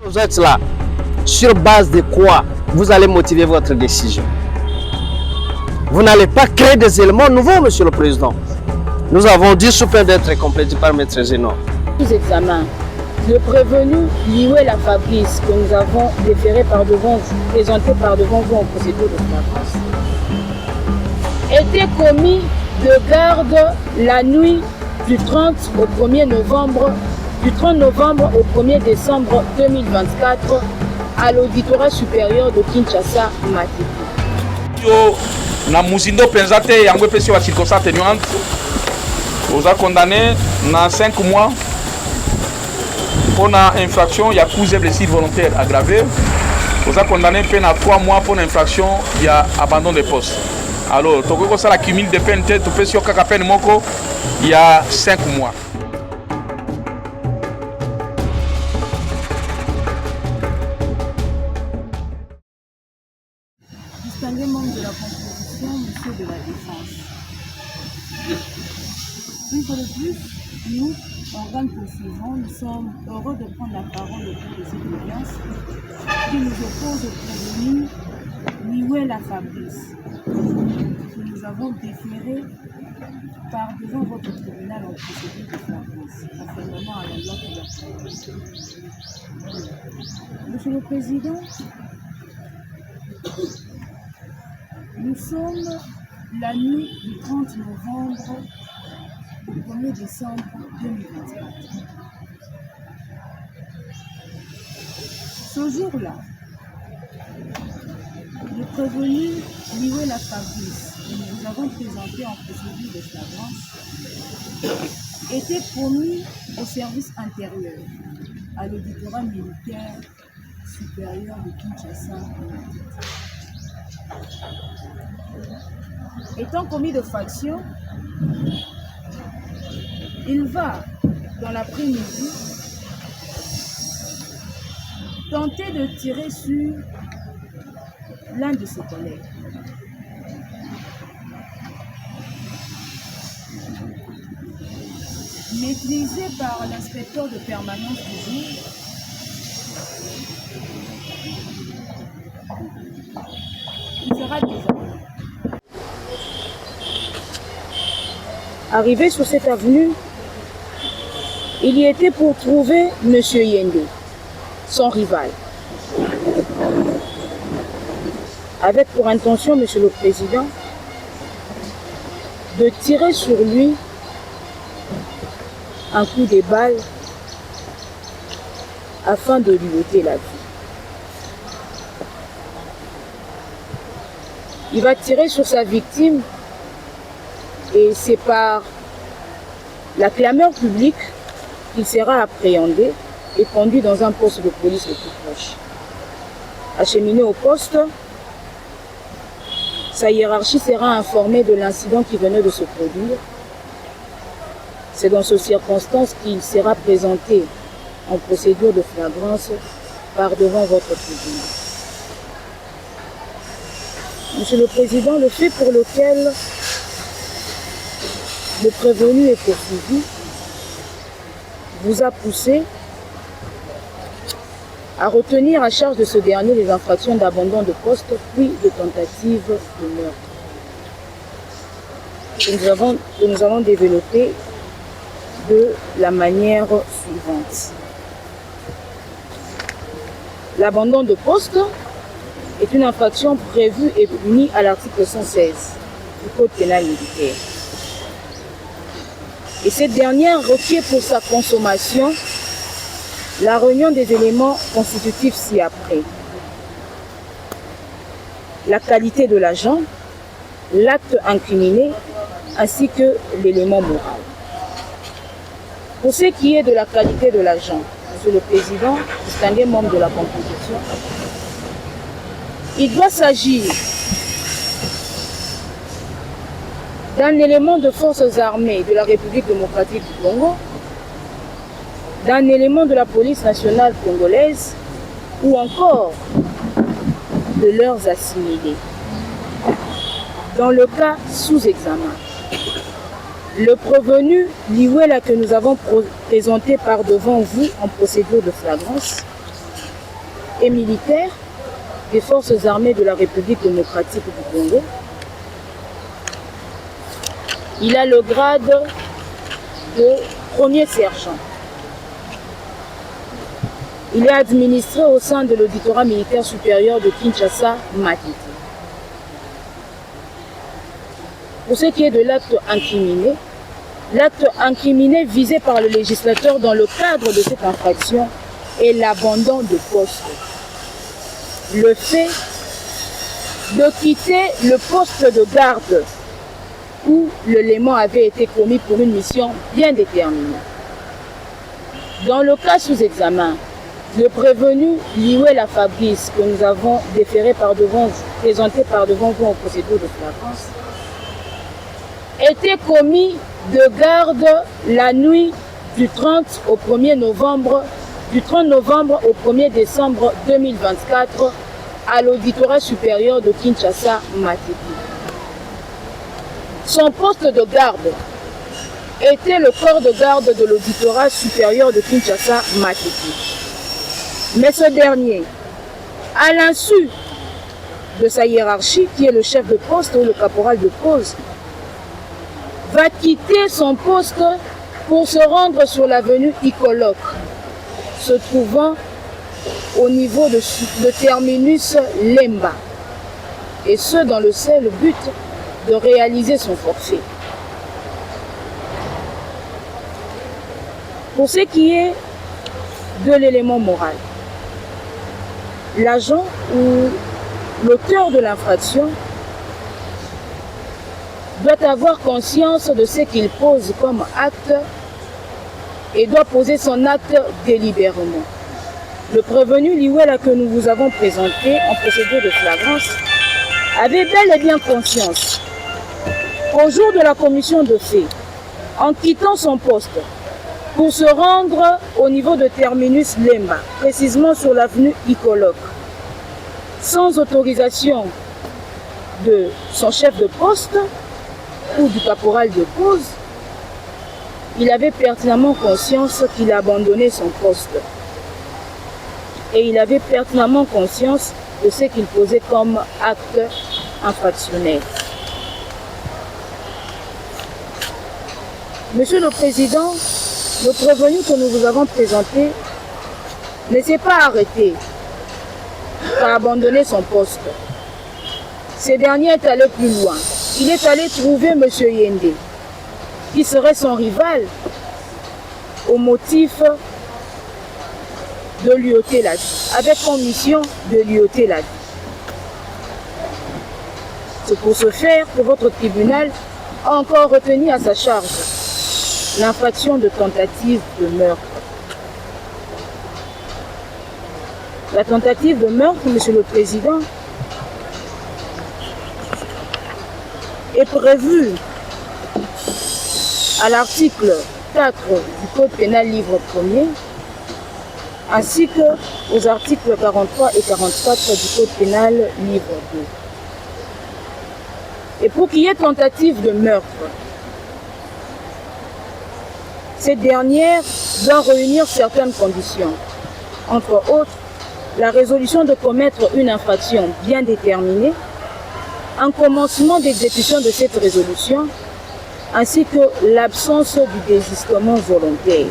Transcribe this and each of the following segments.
Vous êtes là. Sur base de quoi vous allez motiver votre décision? Vous n'allez pas créer des éléments nouveaux, Monsieur le Président. Nous avons dit sous peine d'être complété par Maître Zénon. Sous examen, le prévenu Liwela Fabrice que nous avons présenté par devant vous en procédure de flagrance était commis de garde la nuit du 30 au 1er novembre, du 30 novembre au 1er décembre 2024 à l'auditorat supérieur de Kinshasa Matete. Na muzindo penzate yango epesi wa circonstance atténuante oza condamné na 5 mois pour na infraction ya coups et blessures volontaires aggravées. Oza condamné pe na 3 mois pour infraction ya abandon de poste. Alors toko ko sala cumul de peine te pesi yo kaka peine moko ya 5 mois. Distingué membre de la composition, monsieur de la Défense. Une fois de plus, nous, organes poursuivants, nous sommes heureux de prendre la parole au cours de cette audience qui nous oppose au prévenu Liwela Fabrice, que nous avons déféré par devant votre tribunal en procédure de flagrance, conformément à la loi qui l'a prévue. Monsieur le Président, nous sommes la nuit du 30 novembre au 1er décembre 2024. Ce jour-là, le prévenu Liwela Fabrice, que nous avons présenté en procédure de flagrance, était promis au service intérieur, à l'auditorat militaire supérieur de Kinshasa. Étant commis de faction, il va, dans l'après-midi, tenter de tirer sur l'un de ses collègues. Maîtrisé par l'inspecteur de permanence du jour, il sera désarmé. Arrivé sur cette avenue, il y était pour trouver M. Yende, son rival, avec pour intention, Monsieur le Président, de tirer sur lui un coup de balle afin de lui ôter la vie. Il va tirer sur sa victime et c'est par la clameur publique qu'il sera appréhendé et conduit dans un poste de police le plus proche. Acheminé au poste, sa hiérarchie sera informée de l'incident qui venait de se produire. C'est dans ces circonstances qu'il sera présenté en procédure de flagrance par devant votre tribunal. Monsieur le Président, le fait pour lequel le prévenu est poursuivi vous a poussé à retenir à charge de ce dernier les infractions d'abandon de poste puis de tentative de meurtre que nous avons développé de la manière suivante. L'abandon de poste est une infraction prévue et punie à l'article 116 du Code pénal militaire. Et cette dernière requiert pour sa consommation la réunion des éléments constitutifs ci-après. La qualité de l'agent, l'acte incriminé, ainsi que l'élément moral. Pour ce qui est de la qualité de l'agent, Monsieur le Président, distingué membre de la composition, il doit s'agir d'un élément de forces armées de la République démocratique du Congo, d'un élément de la police nationale congolaise ou encore de leurs assimilés. Dans le cas sous examen, le prévenu Liwela que nous avons présenté par devant vous en procédure de flagrance et militaire des forces armées de la République démocratique du Congo. Il a le grade de premier sergent. Il est administré au sein de l'auditorat militaire supérieur de Kinshasa, Matete. Pour ce qui est de l'acte incriminé visé par le législateur dans le cadre de cette infraction est l'abandon de poste. Le fait de quitter le poste de garde où l'élément avait été commis pour une mission bien déterminée. Dans le cas sous examen, le prévenu Liwela Fabrice, que nous avons présenté par devant vous en procédure de flagrance, était commis de garde la nuit du 30 novembre au 1er décembre 2024 à l'auditorat supérieur de Kinshasa, Matete. Son poste de garde était le corps de garde de l'auditorat supérieur de Kinshasa, Matete. Mais ce dernier, à l'insu de sa hiérarchie, qui est le chef de poste ou le caporal de pose, va quitter son poste pour se rendre sur l'avenue Icoloc, se trouvant au niveau de terminus Lemba, et ce dans le seul but de réaliser son forfait. Pour ce qui est de l'élément moral, l'agent ou l'auteur de l'infraction doit avoir conscience de ce qu'il pose comme acte et doit poser son acte délibérément. Le prévenu Liwela que nous vous avons présenté en procédure de flagrance avait bel et bien conscience qu'au jour de la commission de fait, en quittant son poste pour se rendre au niveau de terminus Lemba, précisément sur l'avenue Icoloc, sans autorisation de son chef de poste ou du caporal de pose, il avait pertinemment conscience qu'il abandonnait son poste. Et il avait pertinemment conscience de ce qu'il posait comme acte infractionnel. Monsieur le Président, le prévenu que nous vous avons présenté ne s'est pas arrêté à abandonner son poste. Ce dernier est allé plus loin. Il est allé trouver M. Yende, qui serait son rival, au motif de lui ôter la vie, avec comme mission de lui ôter la vie. C'est pour ce faire que votre tribunal a encore retenu à sa charge l'infraction de tentative de meurtre. La tentative de meurtre, Monsieur le Président, est prévue à l'article 4 du Code pénal livre 1er, ainsi qu'aux articles 43 et 44 du Code pénal livre 2. Et pour qu'il y ait tentative de meurtre, cette dernière doit réunir certaines conditions, entre autres la résolution de commettre une infraction bien déterminée, un commencement d'exécution de cette résolution, ainsi que l'absence du désistement volontaire.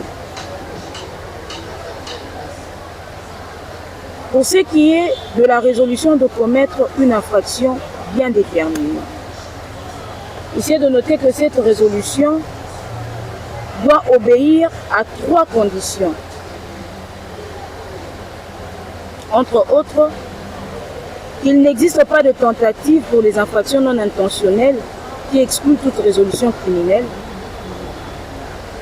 Pour ce qui est de la résolution de commettre une infraction bien déterminée, il est de noter que cette résolution doit obéir à 3 conditions. Entre autres, qu'il n'existe pas de tentative pour les infractions non intentionnelles qui excluent toute résolution criminelle,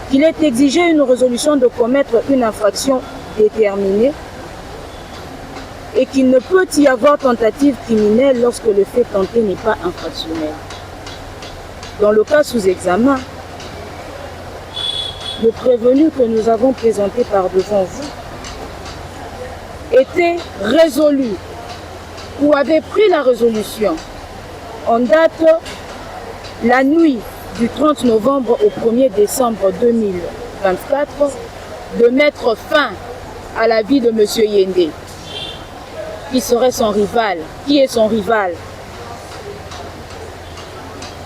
qu'il est exigé une résolution de commettre une infraction déterminée et qu'il ne peut y avoir tentative criminelle lorsque le fait tenté n'est pas infractionnel. Dans le cas sous examen, le prévenu que nous avons présenté par devant vous était résolu ou avait pris la résolution en date la nuit du 30 novembre au 1er décembre 2024 de mettre fin à la vie de M. Yende. qui serait son rival. Qui est son rival?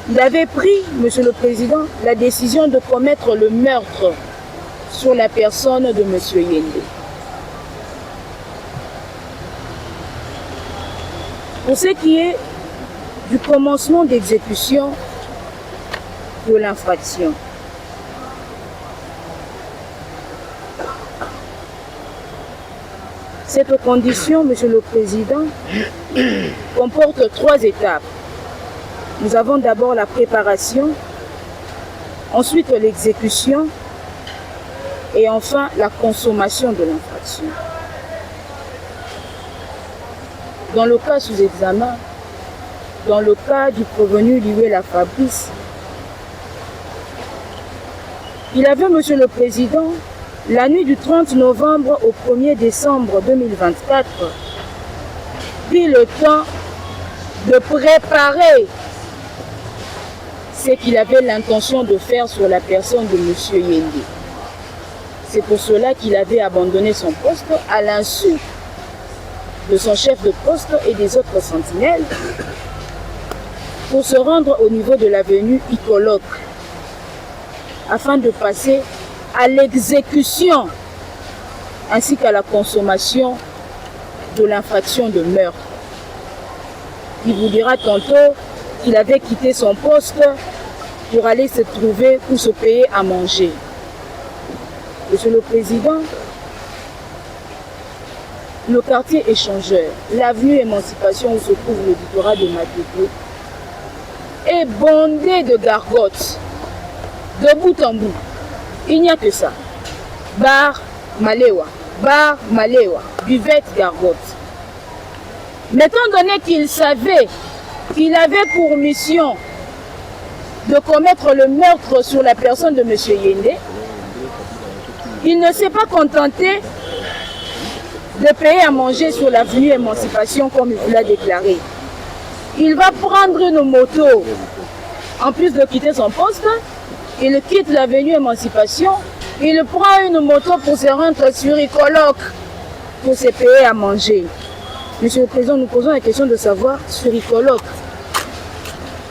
Il avait pris, Monsieur le Président, la décision de commettre le meurtre sur la personne de Monsieur Yende. Pour ce qui est du commencement d'exécution de l'infraction, cette condition, Monsieur le Président, comporte 3 étapes. Nous avons d'abord la préparation, ensuite l'exécution et enfin la consommation de l'infraction. Dans le cas sous examen, dans le cas du prévenu Liwela Fabrice, il avait, Monsieur le Président, la nuit du 30 novembre au 1er décembre 2024, pris le temps de préparer ce qu'il avait l'intention de faire sur la personne de M. Yende. C'est pour cela qu'il avait abandonné son poste à l'insu de son chef de poste et des autres sentinelles pour se rendre au niveau de l'avenue Icoloc afin de passer à l'exécution ainsi qu'à la consommation de l'infraction de meurtre. Il vous dira tantôt qu'il avait quitté son poste pour aller se trouver ou se payer à manger. Monsieur le Président, le quartier échangeur, l'avenue Émancipation où se trouve l'éditorat de Matété, est bondé de gargotes, de bout en bout. Il n'y a que ça. Bar, Malewa, buvette, gargote. Mais étant donné qu'il savait qu'il avait pour mission de commettre le meurtre sur la personne de M. Yende, il ne s'est pas contenté de payer à manger sur l'avenue Émancipation comme il vous l'a déclaré. Il va prendre une moto, en plus de quitter son poste, il quitte l'avenue Émancipation, il prend une moto pour se rendre sur Icoloc pour se payer à manger. Monsieur le Président, nous posons la question de savoir sur Icoloc,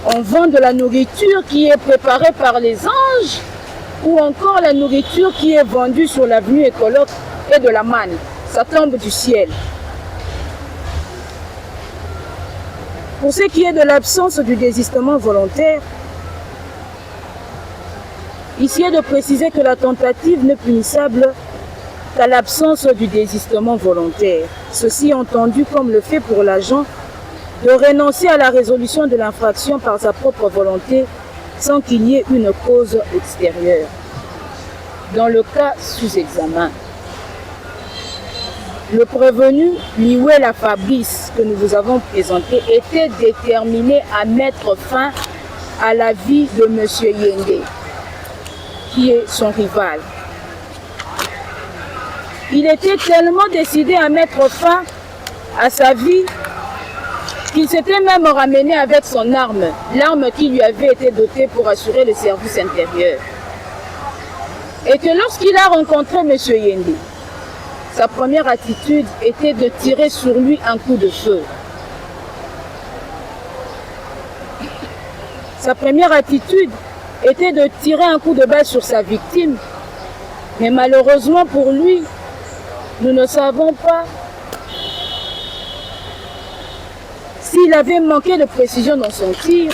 on vend de la nourriture qui est préparée par les anges ou encore la nourriture qui est vendue sur l'avenue Icoloc et de la manne. Ça tombe du ciel. Pour ce qui est de l'absence du désistement volontaire, ici est de préciser que la tentative n'est punissable qu'à l'absence du désistement volontaire. Ceci est entendu comme le fait pour l'agent de renoncer à la résolution de l'infraction par sa propre volonté sans qu'il y ait une cause extérieure. Dans le cas sous examen, le prévenu Liwela Fabrice que nous vous avons présenté était déterminé à mettre fin à la vie de M. Yende, qui est son rival. Il était tellement décidé à mettre fin à sa vie qu'il s'était même ramené avec son arme, l'arme qui lui avait été dotée pour assurer le service intérieur. Et que lorsqu'il a rencontré M. Yende, sa première attitude était de tirer sur lui un coup de feu. Sa première attitude était de tirer un coup de balle sur sa victime. Mais malheureusement pour lui, nous ne savons pas s'il avait manqué de précision dans son tir.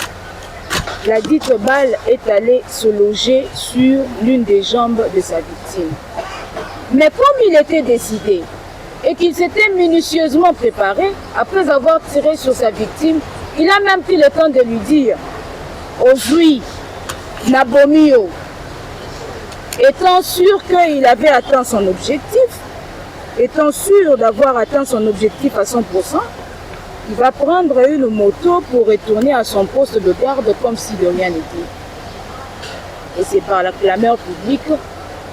La dite balle est allée se loger sur l'une des jambes de sa victime. Mais comme il était décidé et qu'il s'était minutieusement préparé, après avoir tiré sur sa victime, il a même pris le temps de lui dire « Aujourd'hui, Nabomio », étant sûr qu'il avait atteint son objectif, étant sûr d'avoir atteint son objectif à 100%, il va prendre une moto pour retourner à son poste de garde comme si de rien n'était. Et c'est par la clameur publique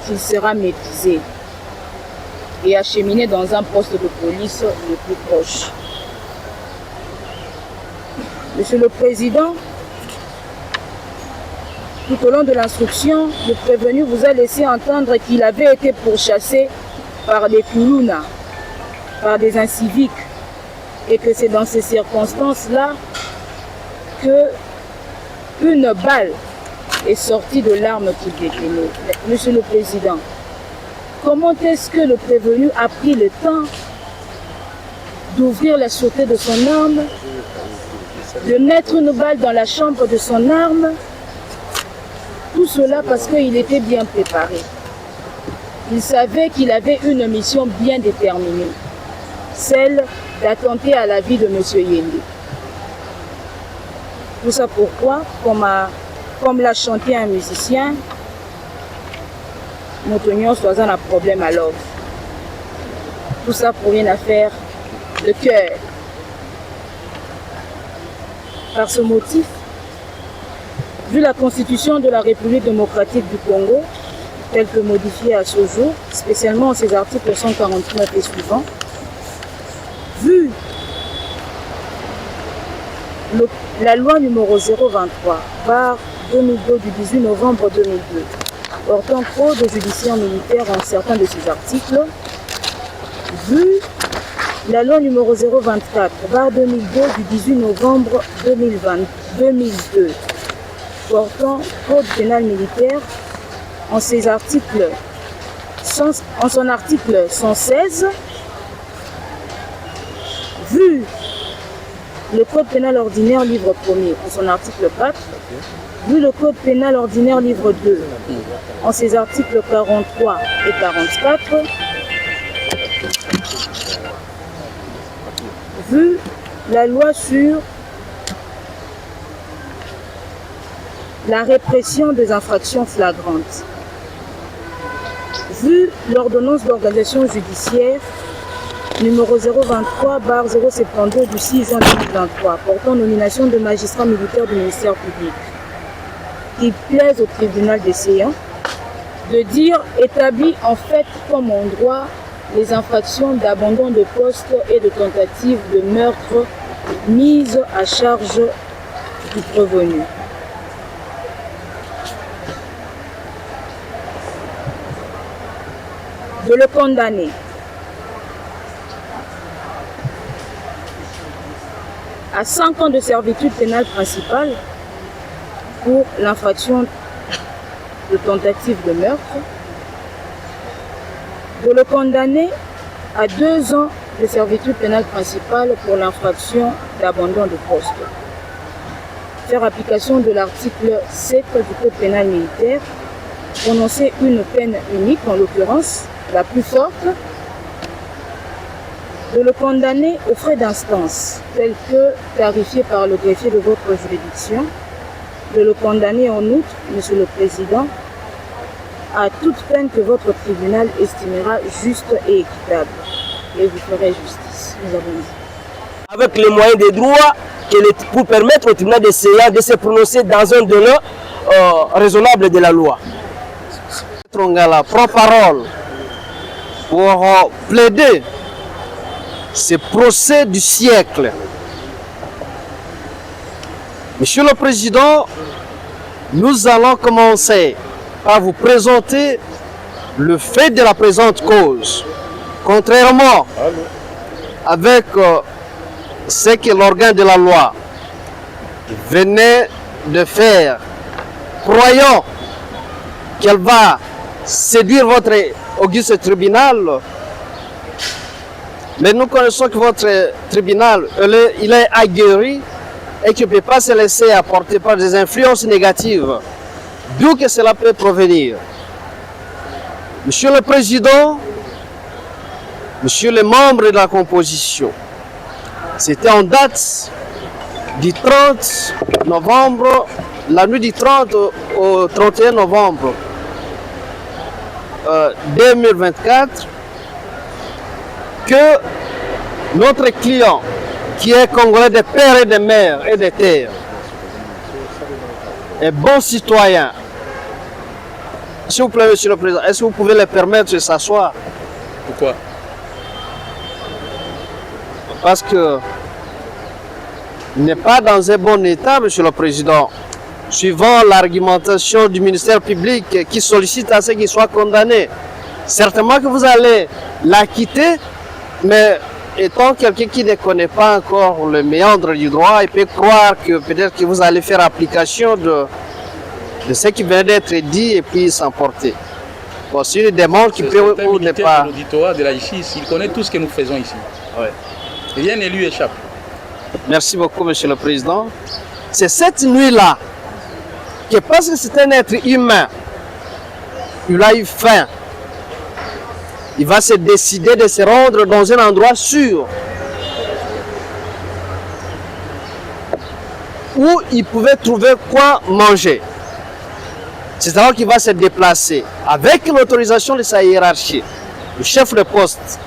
qu'il sera maîtrisé et acheminé dans un poste de police le plus proche. Monsieur le Président, tout au long de l'instruction, le prévenu vous a laissé entendre qu'il avait été pourchassé par des Koulouna, par des inciviques, et que c'est dans ces circonstances-là que une balle est sortie de l'arme qui détenait. Monsieur le Président, comment est-ce que le prévenu a pris le temps d'ouvrir la sûreté de son arme, de mettre une balle dans la chambre de son arme? Tout cela parce qu'il était bien préparé. Il savait qu'il avait une mission bien déterminée, celle d'attenter à la vie de M. Yende. Tout ça pourquoi, comme l'a chanté un musicien, nous tenions soit un problème à l'ordre. Tout ça pour une affaire de cœur. Par ce motif, vu la Constitution de la République démocratique du Congo, telle que modifiée à ce jour, spécialement en ses articles 149 et suivants, vu la loi numéro 023 par 2002 du 18 novembre 2002 portant code judiciaire militaire en certains de ses articles, vu la loi numéro 024 par 2002 du 18 novembre 2002 portant code pénal militaire en ses articles, en son article 116, vu le code pénal ordinaire livre 1er en son article 4, vu le code pénal ordinaire livre 2 en ses articles 43 et 44, vu la loi sur la répression des infractions flagrantes, vu l'ordonnance d'organisation judiciaire numéro 023/072 du 6 juin 2023 portant nomination de magistrats militaires du ministère public, qui plaise au tribunal des séants de dire établi en fait comme en droit les infractions d'abandon de poste et de tentative de meurtre mises à charge du prévenu. De le condamner à 5 ans de servitude pénale principale pour l'infraction de tentative de meurtre, de le condamner à 2 ans de servitude pénale principale pour l'infraction d'abandon de poste. Faire application de l'article 7 du Code pénal militaire, prononcer une peine unique, en l'occurrence la plus forte, de le condamner aux frais d'instance, tels que tarifiés par le greffier de votre juridiction, de le condamner en outre, Monsieur le Président, à toute peine que votre tribunal estimera juste et équitable. Et vous ferez justice, nous avons dit. Avec les moyens des droits pour permettre au tribunal des séants de se prononcer dans un délai raisonnable de la loi. La parole pour plaider ce procès du siècle. Monsieur le Président, nous allons commencer par vous présenter le fait de la présente cause. Contrairement avec ce que l'organe de la loi venait de faire, croyant qu'elle va séduire votre auguste tribunal, mais nous connaissons que votre tribunal, il est aguerri et qu'il ne peut pas se laisser apporter par des influences négatives, d'où que cela peut provenir. Monsieur le Président, Monsieur les membres de la composition, c'était en date du 30 novembre, la nuit du 30 au 31 novembre 2024, que notre client, qui est congolais de père et de mère et de terre, est bon citoyen. S'il vous plaît, Monsieur le Président, est-ce que vous pouvez le permettre de s'asseoir? Pourquoi? Parce que il n'est pas dans un bon état, Monsieur le Président, suivant l'argumentation du ministère public qui sollicite à ce qu'il soit condamné. Certainement que vous allez l'acquitter, mais étant quelqu'un qui ne connaît pas encore le méandre du droit, il peut croire que peut-être que vous allez faire application de ce qui vient d'être dit et puis s'emporter. Bon, c'est une demande qui peut ou ne pas. L'auditorat de la ICIS, il connaît tout ce que nous faisons ici. Ouais. Rien ne lui échappe. Merci beaucoup, Monsieur le Président. C'est cette nuit-là que parce que c'est un être humain, il a eu faim. Il va se décider de se rendre dans un endroit sûr où il pouvait trouver quoi manger. C'est alors qu'il va se déplacer avec l'autorisation de sa hiérarchie, le chef de poste,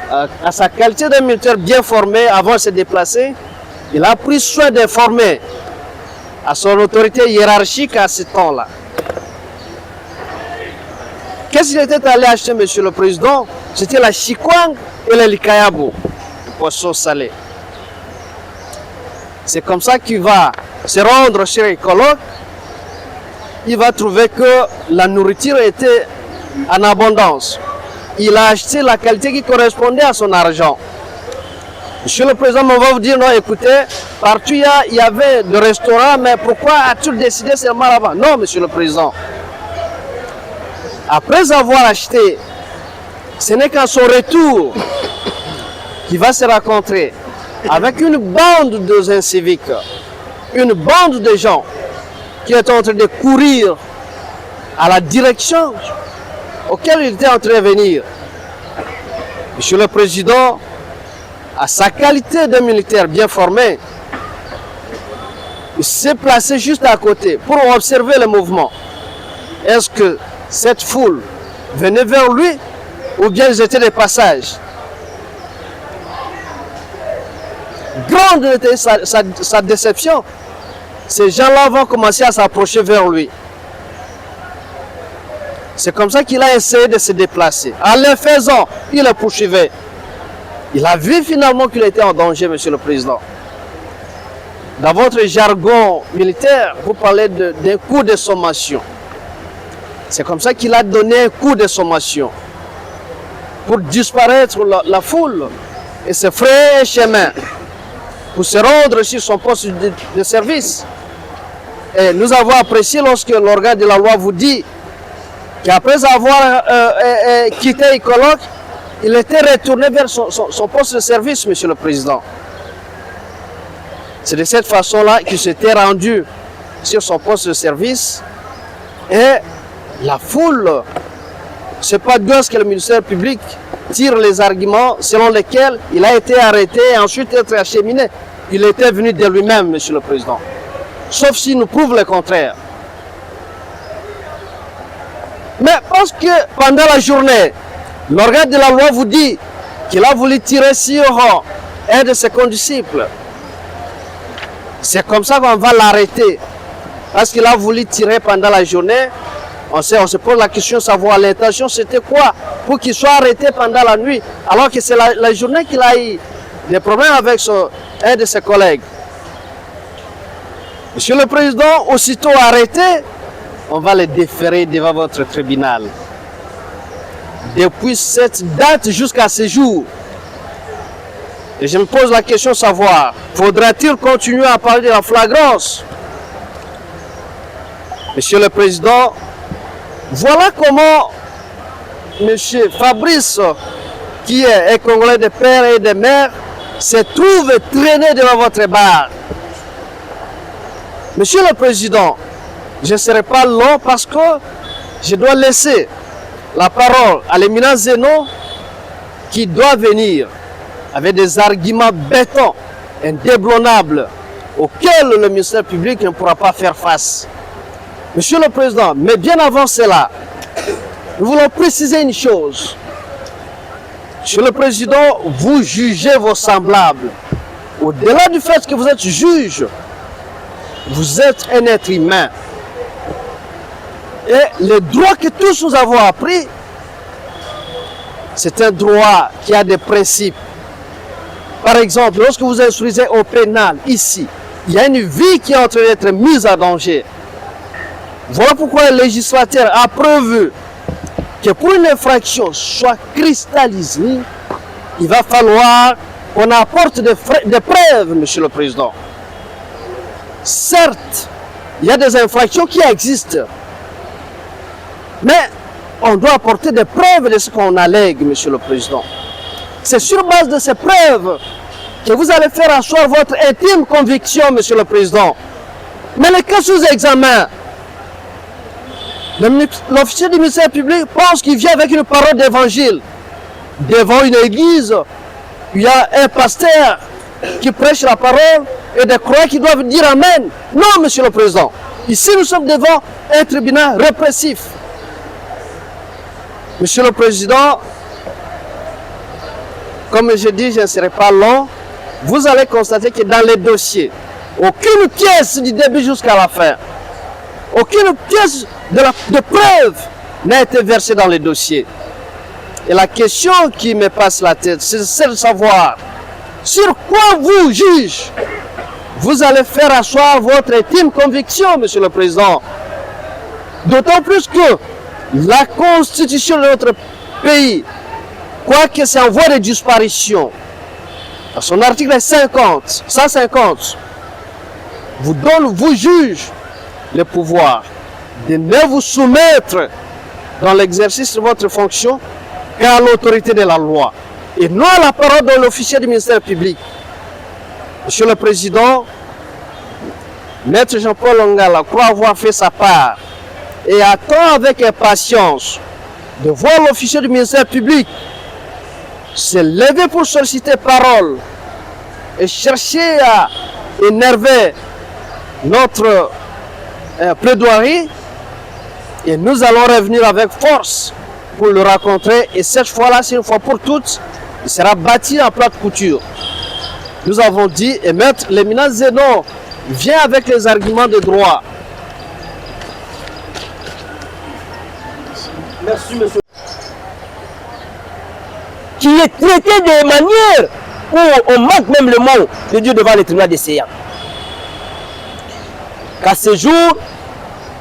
à sa qualité de militaire bien formé avant de se déplacer. Il a pris soin d'informer à son autorité hiérarchique à ce temps-là. Qu'est-ce qu'il était allé acheter, Monsieur le Président? C'était la chikwang et le likayabo, le poisson salé. C'est comme ça qu'il va se rendre chez les colloques. Il va trouver que la nourriture était en abondance. Il a acheté la qualité qui correspondait à son argent. Monsieur le Président, on va vous dire, non, écoutez, partout il y avait des restaurants, mais pourquoi as-tu décidé seulement là-bas? Non, Monsieur le Président. Après avoir acheté, ce n'est qu'à son retour qu'il va se rencontrer avec une bande de inciviques, une bande de gens qui est en train de courir à la direction auquel il était en train de venir. Monsieur le Président, à sa qualité de militaire bien formé, il s'est placé juste à côté pour observer le mouvement. Est-ce que cette foule venait vers lui ou bien ils étaient des passages? Grande était sa déception. Ces gens-là vont commencer à s'approcher vers lui. C'est comme ça qu'il a essayé de se déplacer. En le faisant, il le poursuivait. Il a vu finalement qu'il était en danger, Monsieur le Président. Dans votre jargon militaire, vous parlez d'un coup de sommation. C'est comme ça qu'il a donné un coup de sommation pour disparaître la foule et se frayer un chemin pour se rendre sur son poste de service. Et nous avons apprécié lorsque l'organe de la loi vous dit qu'après avoir quitté les colloques, il était retourné vers son poste de service, Monsieur le Président. C'est de cette façon-là qu'il s'était rendu sur son poste de service et la foule, c'est pas d'où est-ce que le ministère public tire les arguments selon lesquels il a été arrêté et ensuite être acheminé. Il était venu de lui-même, Monsieur le Président. Sauf s'il nous prouve le contraire. Mais parce que pendant la journée, l'organe de la loi vous dit qu'il a voulu tirer sur un de ses condisciples, c'est comme ça qu'on va l'arrêter. Parce qu'il a voulu tirer pendant la journée. On se pose la question de savoir l'intention c'était quoi pour qu'il soit arrêté pendant la nuit, alors que c'est la journée qu'il a eu des problèmes avec un de ses collègues. Monsieur le Président, aussitôt arrêté, on va le déférer devant votre tribunal. Depuis cette date jusqu'à ce jour, et je me pose la question de savoir, faudra-t-il continuer à parler de la flagrance? Monsieur le Président, voilà comment M. Fabrice, qui est un Congolais de père et de mère, se trouve traîné devant votre barre. Monsieur le Président, je ne serai pas long parce que je dois laisser la parole à l'éminent Zeno qui doit venir avec des arguments bétons, indéboulonnables, auxquels le ministère public ne pourra pas faire face. Monsieur le Président, mais bien avant cela, nous voulons préciser une chose. Monsieur le Président, vous jugez vos semblables. Au-delà du fait que vous êtes juge, vous êtes un être humain. Et le droit que tous nous avons appris, c'est un droit qui a des principes. Par exemple, lorsque vous instruisez au pénal, ici, il y a une vie qui est en train d'être mise en danger. Voilà pourquoi le législateur a prévu que pour une infraction soit cristallisée, il va falloir qu'on apporte des preuves, Monsieur le Président. Certes, il y a des infractions qui existent, mais on doit apporter des preuves de ce qu'on allègue, Monsieur le Président. C'est sur base de ces preuves que vous allez faire asseoir votre intime conviction, Monsieur le Président. Mais les cas sous examen, l'officier du ministère public pense qu'il vient avec une parole d'évangile. Devant une église, il y a un pasteur qui prêche la parole et des croyants qui doivent dire Amen. Non, Monsieur le Président. Ici, nous sommes devant un tribunal répressif. Monsieur le Président, comme je dis, je ne serai pas long. Vous allez constater que dans les dossiers, aucune pièce du début jusqu'à la fin, aucune pièce de preuve n'a été versée dans les dossiers. Et la question qui me passe la tête, c'est celle de savoir sur quoi vous, juge, vous allez faire asseoir votre intime conviction, Monsieur le Président. D'autant plus que la constitution de notre pays, quoique c'est en voie de disparition, dans son article 150, vous donne, vous juge, le pouvoir de ne vous soumettre dans l'exercice de votre fonction qu'à l'autorité de la loi et non à la parole de l'officier du ministère public. Monsieur le Président, Maître Jean-Paul Ongala croit avoir fait sa part et attend avec impatience de voir l'officier du ministère public se lever pour solliciter parole et chercher à énerver notre plaidoirie, et nous allons revenir avec force pour le rencontrer, et cette fois-là, c'est une fois pour toutes, il sera bâti en plate couture. Nous avons dit, et Maître l'éminent Zénon vient avec les arguments de droit. Merci, monsieur. Qui est traité de manière où on manque même le mot de Dieu devant le tribunal des séants. Qu'à ce jour,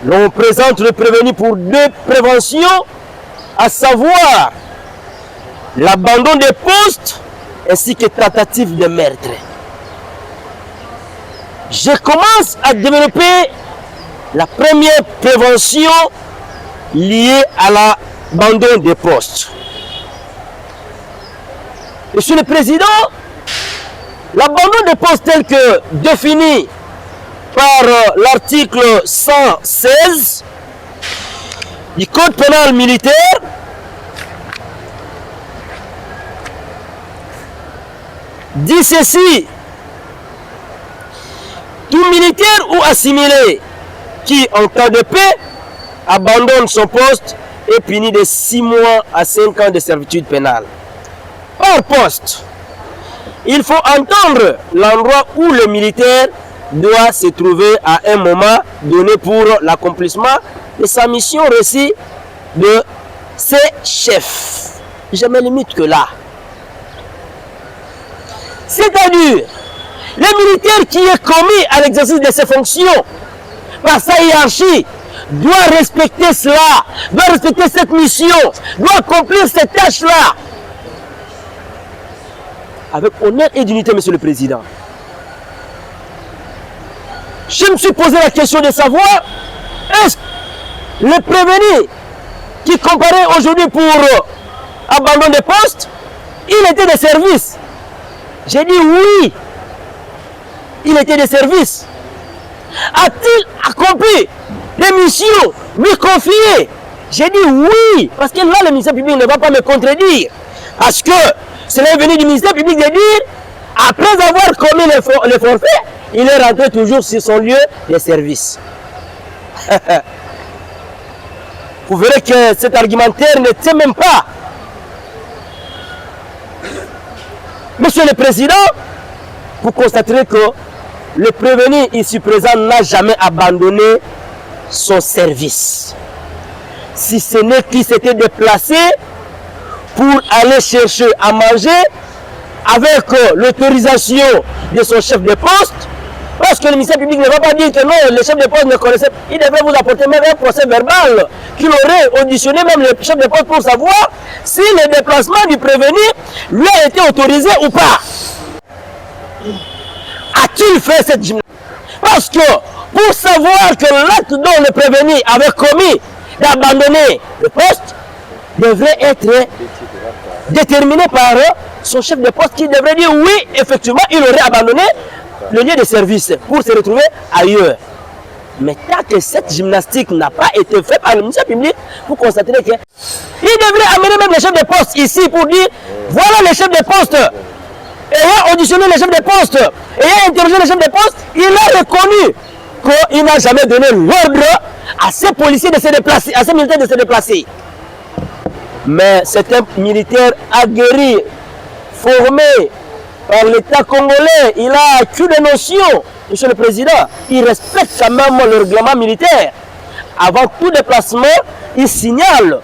l'on présente le prévenu pour deux préventions, à savoir l'abandon des postes ainsi que tentative de meurtre. Je commence à développer la première prévention liée à l'abandon des postes. Monsieur le Président, l'abandon des postes tel que défini par l'article 116 du Code pénal militaire dit ceci: tout militaire ou assimilé qui, en cas de paix, abandonne son poste est puni de 6 mois à 5 ans de servitude pénale. Par poste, il faut entendre l'endroit où le militaire doit se trouver à un moment donné pour l'accomplissement de sa mission reçue de ses chefs. Je me limite que là. C'est-à-dire, le militaire qui est commis à l'exercice de ses fonctions par sa hiérarchie doit respecter cela, doit respecter cette mission, doit accomplir cette tâche-là avec honneur et dignité, Monsieur le Président. Je me suis posé la question de savoir, est-ce le prévenu qui comparait aujourd'hui pour abandon de poste, il était de service? J'ai dit oui, il était de service. A-t-il accompli des missions lui confiées? J'ai dit oui, parce que là, le ministère public ne va pas me contredire. Parce que cela est venu du ministère public de dire, après avoir commis le forfait, il est rentré toujours sur son lieu de service. Vous verrez que cet argumentaire ne tient même pas. Monsieur le Président, vous constaterez que le prévenu ici présent n'a jamais abandonné son service. Si ce n'est qu'il s'était déplacé pour aller chercher à manger avec l'autorisation de son chef de poste, parce que le ministère public ne va pas dire que non, le chef de poste ne connaissait pas. Il devrait vous apporter même un procès verbal qu'il aurait auditionné même le chef de poste pour savoir si le déplacement du prévenu lui a été autorisé ou pas. A-t-il fait cette gymnastique? Parce que pour savoir que l'acte dont le prévenu avait commis d'abandonner le poste devrait être déterminé par son chef de poste qui devrait dire oui, effectivement, il aurait abandonné le lieu de service pour se retrouver ailleurs. Mais tant que cette gymnastique n'a pas été faite par le ministère public, vous constatez qu'il devrait amener même le chef de poste ici pour dire voilà le chef de poste. Ayant auditionné le chef de poste, ayant interrogé le chef de poste, il a reconnu qu'il n'a jamais donné l'ordre à ces policiers de se déplacer, à ces militaires de se déplacer. Mais c'est un militaire aguerri, formé par l'État congolais, il a acquis des notions, Monsieur le Président, il respecte quand même le règlement militaire. Avant tout déplacement, il signale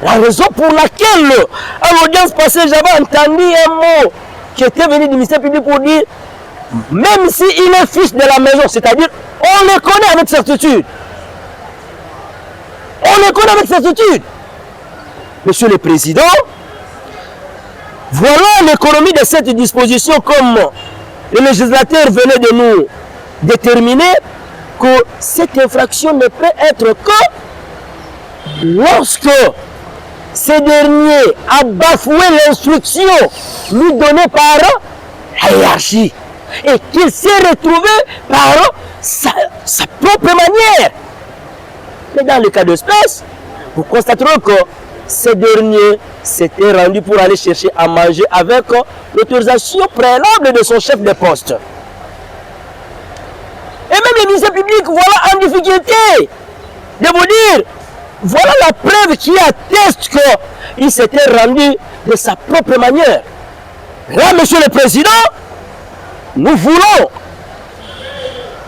la raison pour laquelle, à l'audience passée, j'avais entendu un mot qui était venu du ministère public pour dire, même s'il est fils de la maison, c'est-à-dire, on le connaît avec certitude. On le connaît avec certitude. Monsieur le Président, voilà l'économie de cette disposition comme le législateur venait de nous déterminer que cette infraction ne peut être que lorsque ce dernier a bafoué l'instruction lui donnée par la hiérarchie et qu'il s'est retrouvé par sa propre manière. Mais dans le cas d'espèce, vous constaterez que ce dernier s'était rendu pour aller chercher à manger avec l'autorisation préalable de son chef de poste. Et même le ministère public, voilà en difficulté de vous dire, voilà la preuve qui atteste qu'il s'était rendu de sa propre manière. Là, Monsieur le Président, nous voulons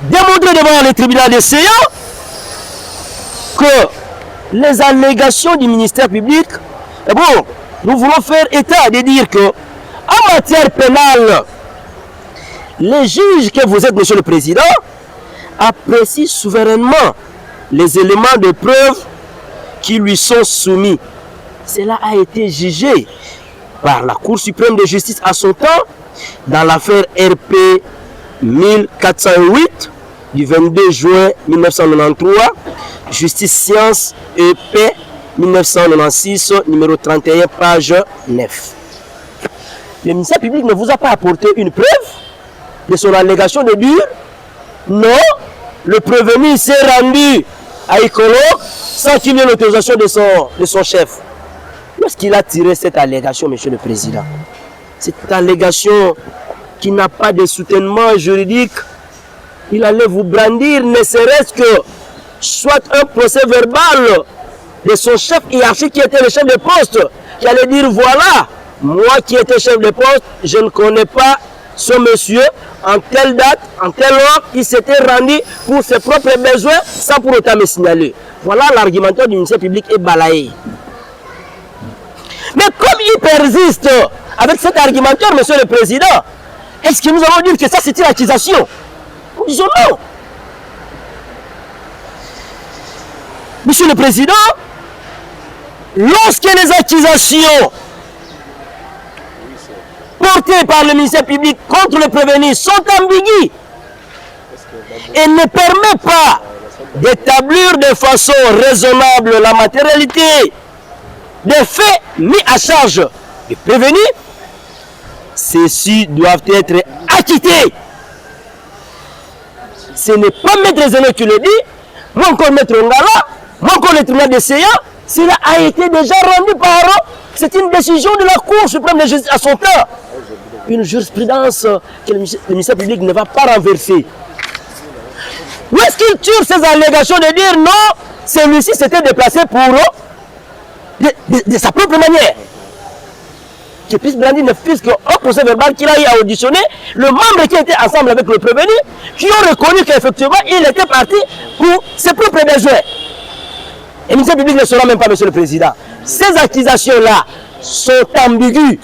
démontrer devant le tribunal des séants que les allégations du ministère public, bon, nous voulons faire état de dire que en matière pénale, les juges que vous êtes, Monsieur le Président, apprécient souverainement les éléments de preuve qui lui sont soumis. Cela a été jugé par la Cour suprême de justice à son temps dans l'affaire RP 1408 du 22 juin 1993, Justice, Sciences et Paix 1996, numéro 31, page 9. Le ministère public ne vous a pas apporté une preuve de son allégation de dire non, le prévenu s'est rendu à Ikolo sans qu'il y ait l'autorisation de son chef. Lorsqu'il a tiré cette allégation, Monsieur le Président, cette allégation qui n'a pas de soutènement juridique, il allait vous brandir ne serait-ce que soit un procès verbal de son chef hiérarchique qui était le chef de poste, qui allait dire voilà, moi qui étais chef de poste, je ne connais pas ce monsieur, en telle date, en tel heure, il s'était rendu pour ses propres besoins sans pour autant me signaler. Voilà l'argumentaire du ministère public est balayé. Mais comme il persiste avec cet argumentaire, Monsieur le Président, est-ce que nous allons dire que ça c'est une accusation? Nous disons non. Monsieur le Président, lorsque les accusations portées par le ministère public contre le prévenu sont ambiguës et ne permettent pas d'établir de façon raisonnable la matérialité des faits mis à charge du prévenu, ceux-ci doivent être acquittés. Ce n'est pas Maître Zélo qui le dit, moi encore Maître Ngala, moi encore le tribunal des séants, cela a été déjà rendu par c'est une décision de la Cour suprême de justice à son temps. Une jurisprudence que le ministère public ne va pas renverser. Où est-ce qu'il tire ces allégations de dire non, celui-ci s'était déplacé pour de sa propre manière? Qu'il puisse brandir ne fût-ce qu'un procès verbal qu'il a eu à auditionner, le membre qui était ensemble avec le prévenu, qui ont reconnu qu'effectivement il était parti pour ses propres besoins. Et le ministère public ne saura même pas, Monsieur le Président. Ces accusations-là sont ambiguës.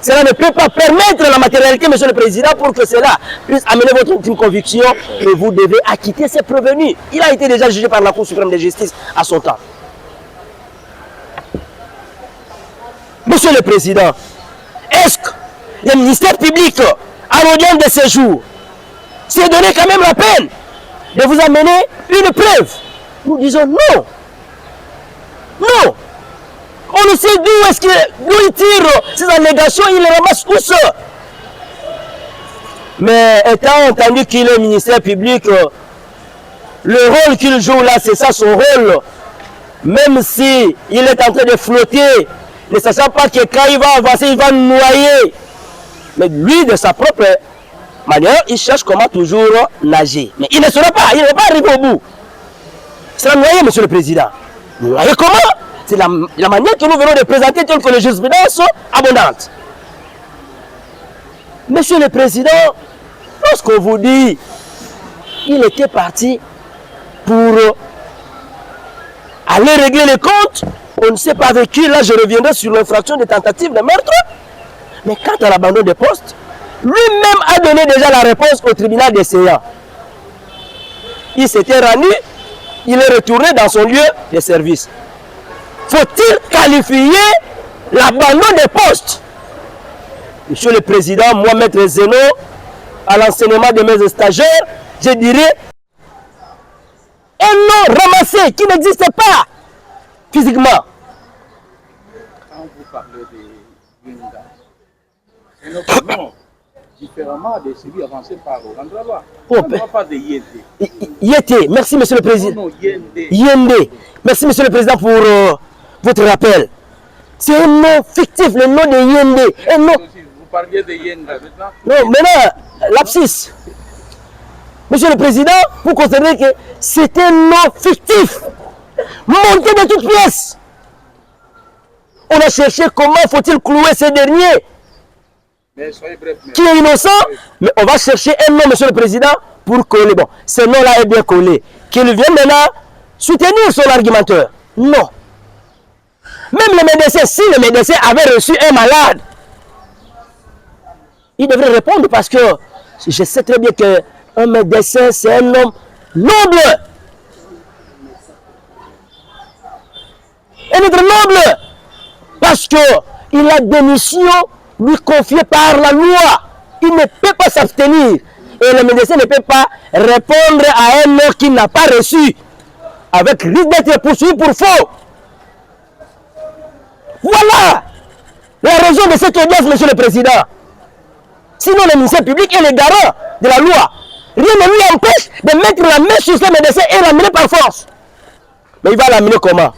cela ne peut pas permettre la matérialité, Monsieur le Président, pour que cela puisse amener votre ultime conviction et vous devez acquitter ces prévenus. Il a été déjà jugé par la Cour suprême de justice à son temps. Monsieur le Président, est-ce que le ministère public, à l'audience de ce jour, s'est donné quand même la peine de vous amener une preuve? Nous disons non. Non. On ne sait d'où il tire ces allégations, il les ramasse où ça. Mais étant entendu qu'il est ministère public, le rôle qu'il joue là, c'est ça son rôle. Même si il est en train de flotter, ne sachant pas que quand il va avancer, il va noyer. Mais lui, de sa propre manière, il cherche comment toujours nager. Mais il ne sera pas, il ne va pas arriver au bout. C'est la noyer, Monsieur le Président. Noyer comment? C'est la manière que nous venons de présenter telle que les jurisprudences sont abondantes. Monsieur le Président, lorsqu'on vous dit il était parti pour aller régler les comptes, on ne sait pas avec qui, là je reviendrai sur l'infraction de tentative de meurtre, mais quant à l'abandon de poste, lui-même a donné déjà la réponse au tribunal des séants. Il s'était rendu, il est retourné dans son lieu de service. Faut-il qualifier l'abandon des postes? Monsieur le Président, moi, Maître Zeno, à l'enseignement de mes stagiaires, je dirais un nom ramassé qui n'existe pas physiquement. Quand vous parlez de Yunda, c'est notre nom, différemment de celui avancé par Orandraba. On ne parle pas de Yende. Yete, merci Monsieur le Président. Non, Yende. Yende, merci Monsieur le Président pour votre rappel. C'est un nom fictif, le nom de Yende. Un nom... Vous parliez de Yenda maintenant. Non, maintenant, l'abscisse. Monsieur le Président, vous considérez que c'est un nom fictif, monté de toutes pièces. On a cherché comment faut-il clouer ces derniers Mais soyez bref, qui est innocent, mais on va chercher un nom, Monsieur le Président, pour coller. Bon, ce nom-là est bien collé. Qu'il vienne maintenant soutenir son argumentaire. Non. Même le médecin, si le médecin avait reçu un malade, il devrait répondre parce que je sais très bien qu'un médecin, c'est un homme noble. Un être noble. Parce qu'il a des missions lui confiées par la loi. Il ne peut pas s'abstenir. Et le médecin ne peut pas répondre à un nom qu'il n'a pas reçu. Avec risque d'être poursuivi pour faux. Voilà la raison de cette audience, Monsieur le Président. Sinon, le ministère public est le garant de la loi. Rien ne lui empêche de mettre la main sur ce médecin et l'amener par force. Mais il va l'amener comment?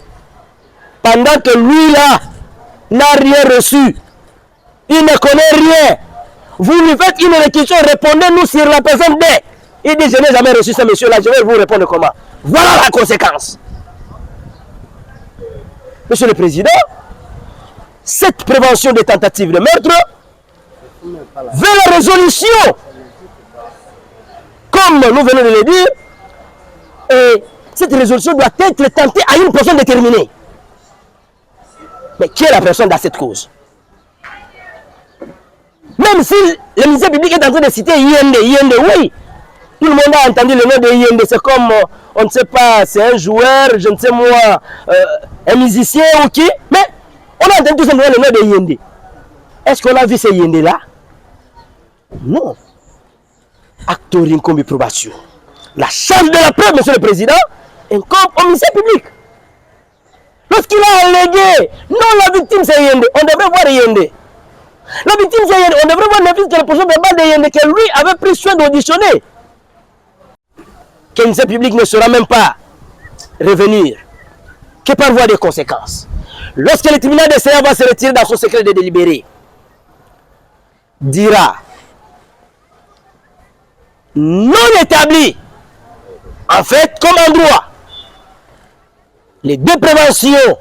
Pendant que lui-là n'a rien reçu. Il ne connaît rien. Vous lui faites une réquisition, répondez-nous sur la personne D. Il dit, je n'ai jamais reçu ce monsieur-là, je vais vous répondre comment? Voilà la conséquence. Monsieur le Président, cette prévention des tentatives de meurtre vers la résolution, comme nous venons de le dire, et cette résolution doit être tentée à une personne déterminée. Mais qui est la personne dans cette cause? Même si le ministère public est en train de citer Yende, oui, tout le monde a entendu le nom de Yende, c'est comme, on ne sait pas, c'est un joueur, je ne sais moi, un musicien ou qui, mais on a entendu tout simplement le nom de Yende. Est-ce qu'on a vu ce Yende-là? Non. Actoring comme probation. La charge de la preuve, Monsieur le Président, incombe au ministère public. Lorsqu'il a allégué, non, la victime c'est Yende, on devait voir Yende. La victime c'est Yende, on devrait voir le fils de la personne verbale de Yende que lui avait pris soin d'auditionner. Que le ministère public ne saura même pas revenir que par voie de conséquences. Lorsque le tribunal de séance va se retirer dans son secret de délibéré, dira non établi, en fait, comme en droit, les deux préventions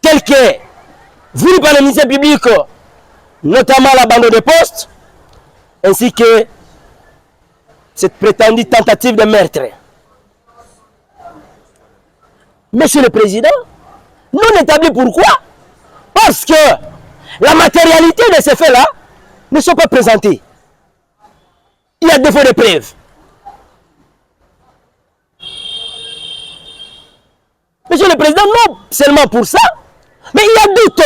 telles que voulues par le ministère public, notamment l'abandon de poste, ainsi que cette prétendue tentative de meurtre. Monsieur le Président, non établi pourquoi? Parce que la matérialité de ces faits-là ne sont pas présentés. Il y a défaut de preuves. Monsieur le Président, non seulement pour ça, mais il y a doute.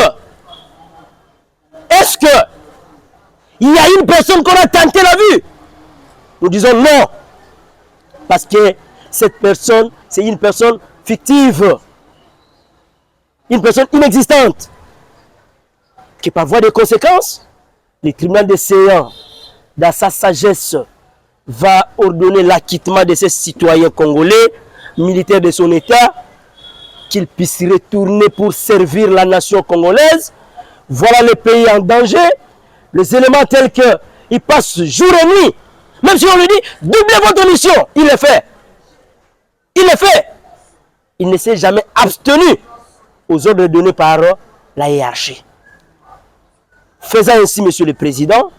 Est-ce que il y a une personne qu'on a tenté la vue? Nous disons non. Parce que cette personne, c'est une personne fictive. Une personne inexistante. Qui par voie de conséquence, le tribunal des séants, dans sa sagesse, va ordonner l'acquittement de ces citoyens congolais, militaires de son État, qu'ils puissent retourner pour servir la nation congolaise. Voilà le pays en danger. Les éléments tels qu'ils passent jour et nuit. Même si on lui dit, doublez votre mission, il le fait. Il le fait. Il ne s'est jamais abstenu aux ordres donnés par la hiérarchie. Faisant ainsi, Monsieur le Président,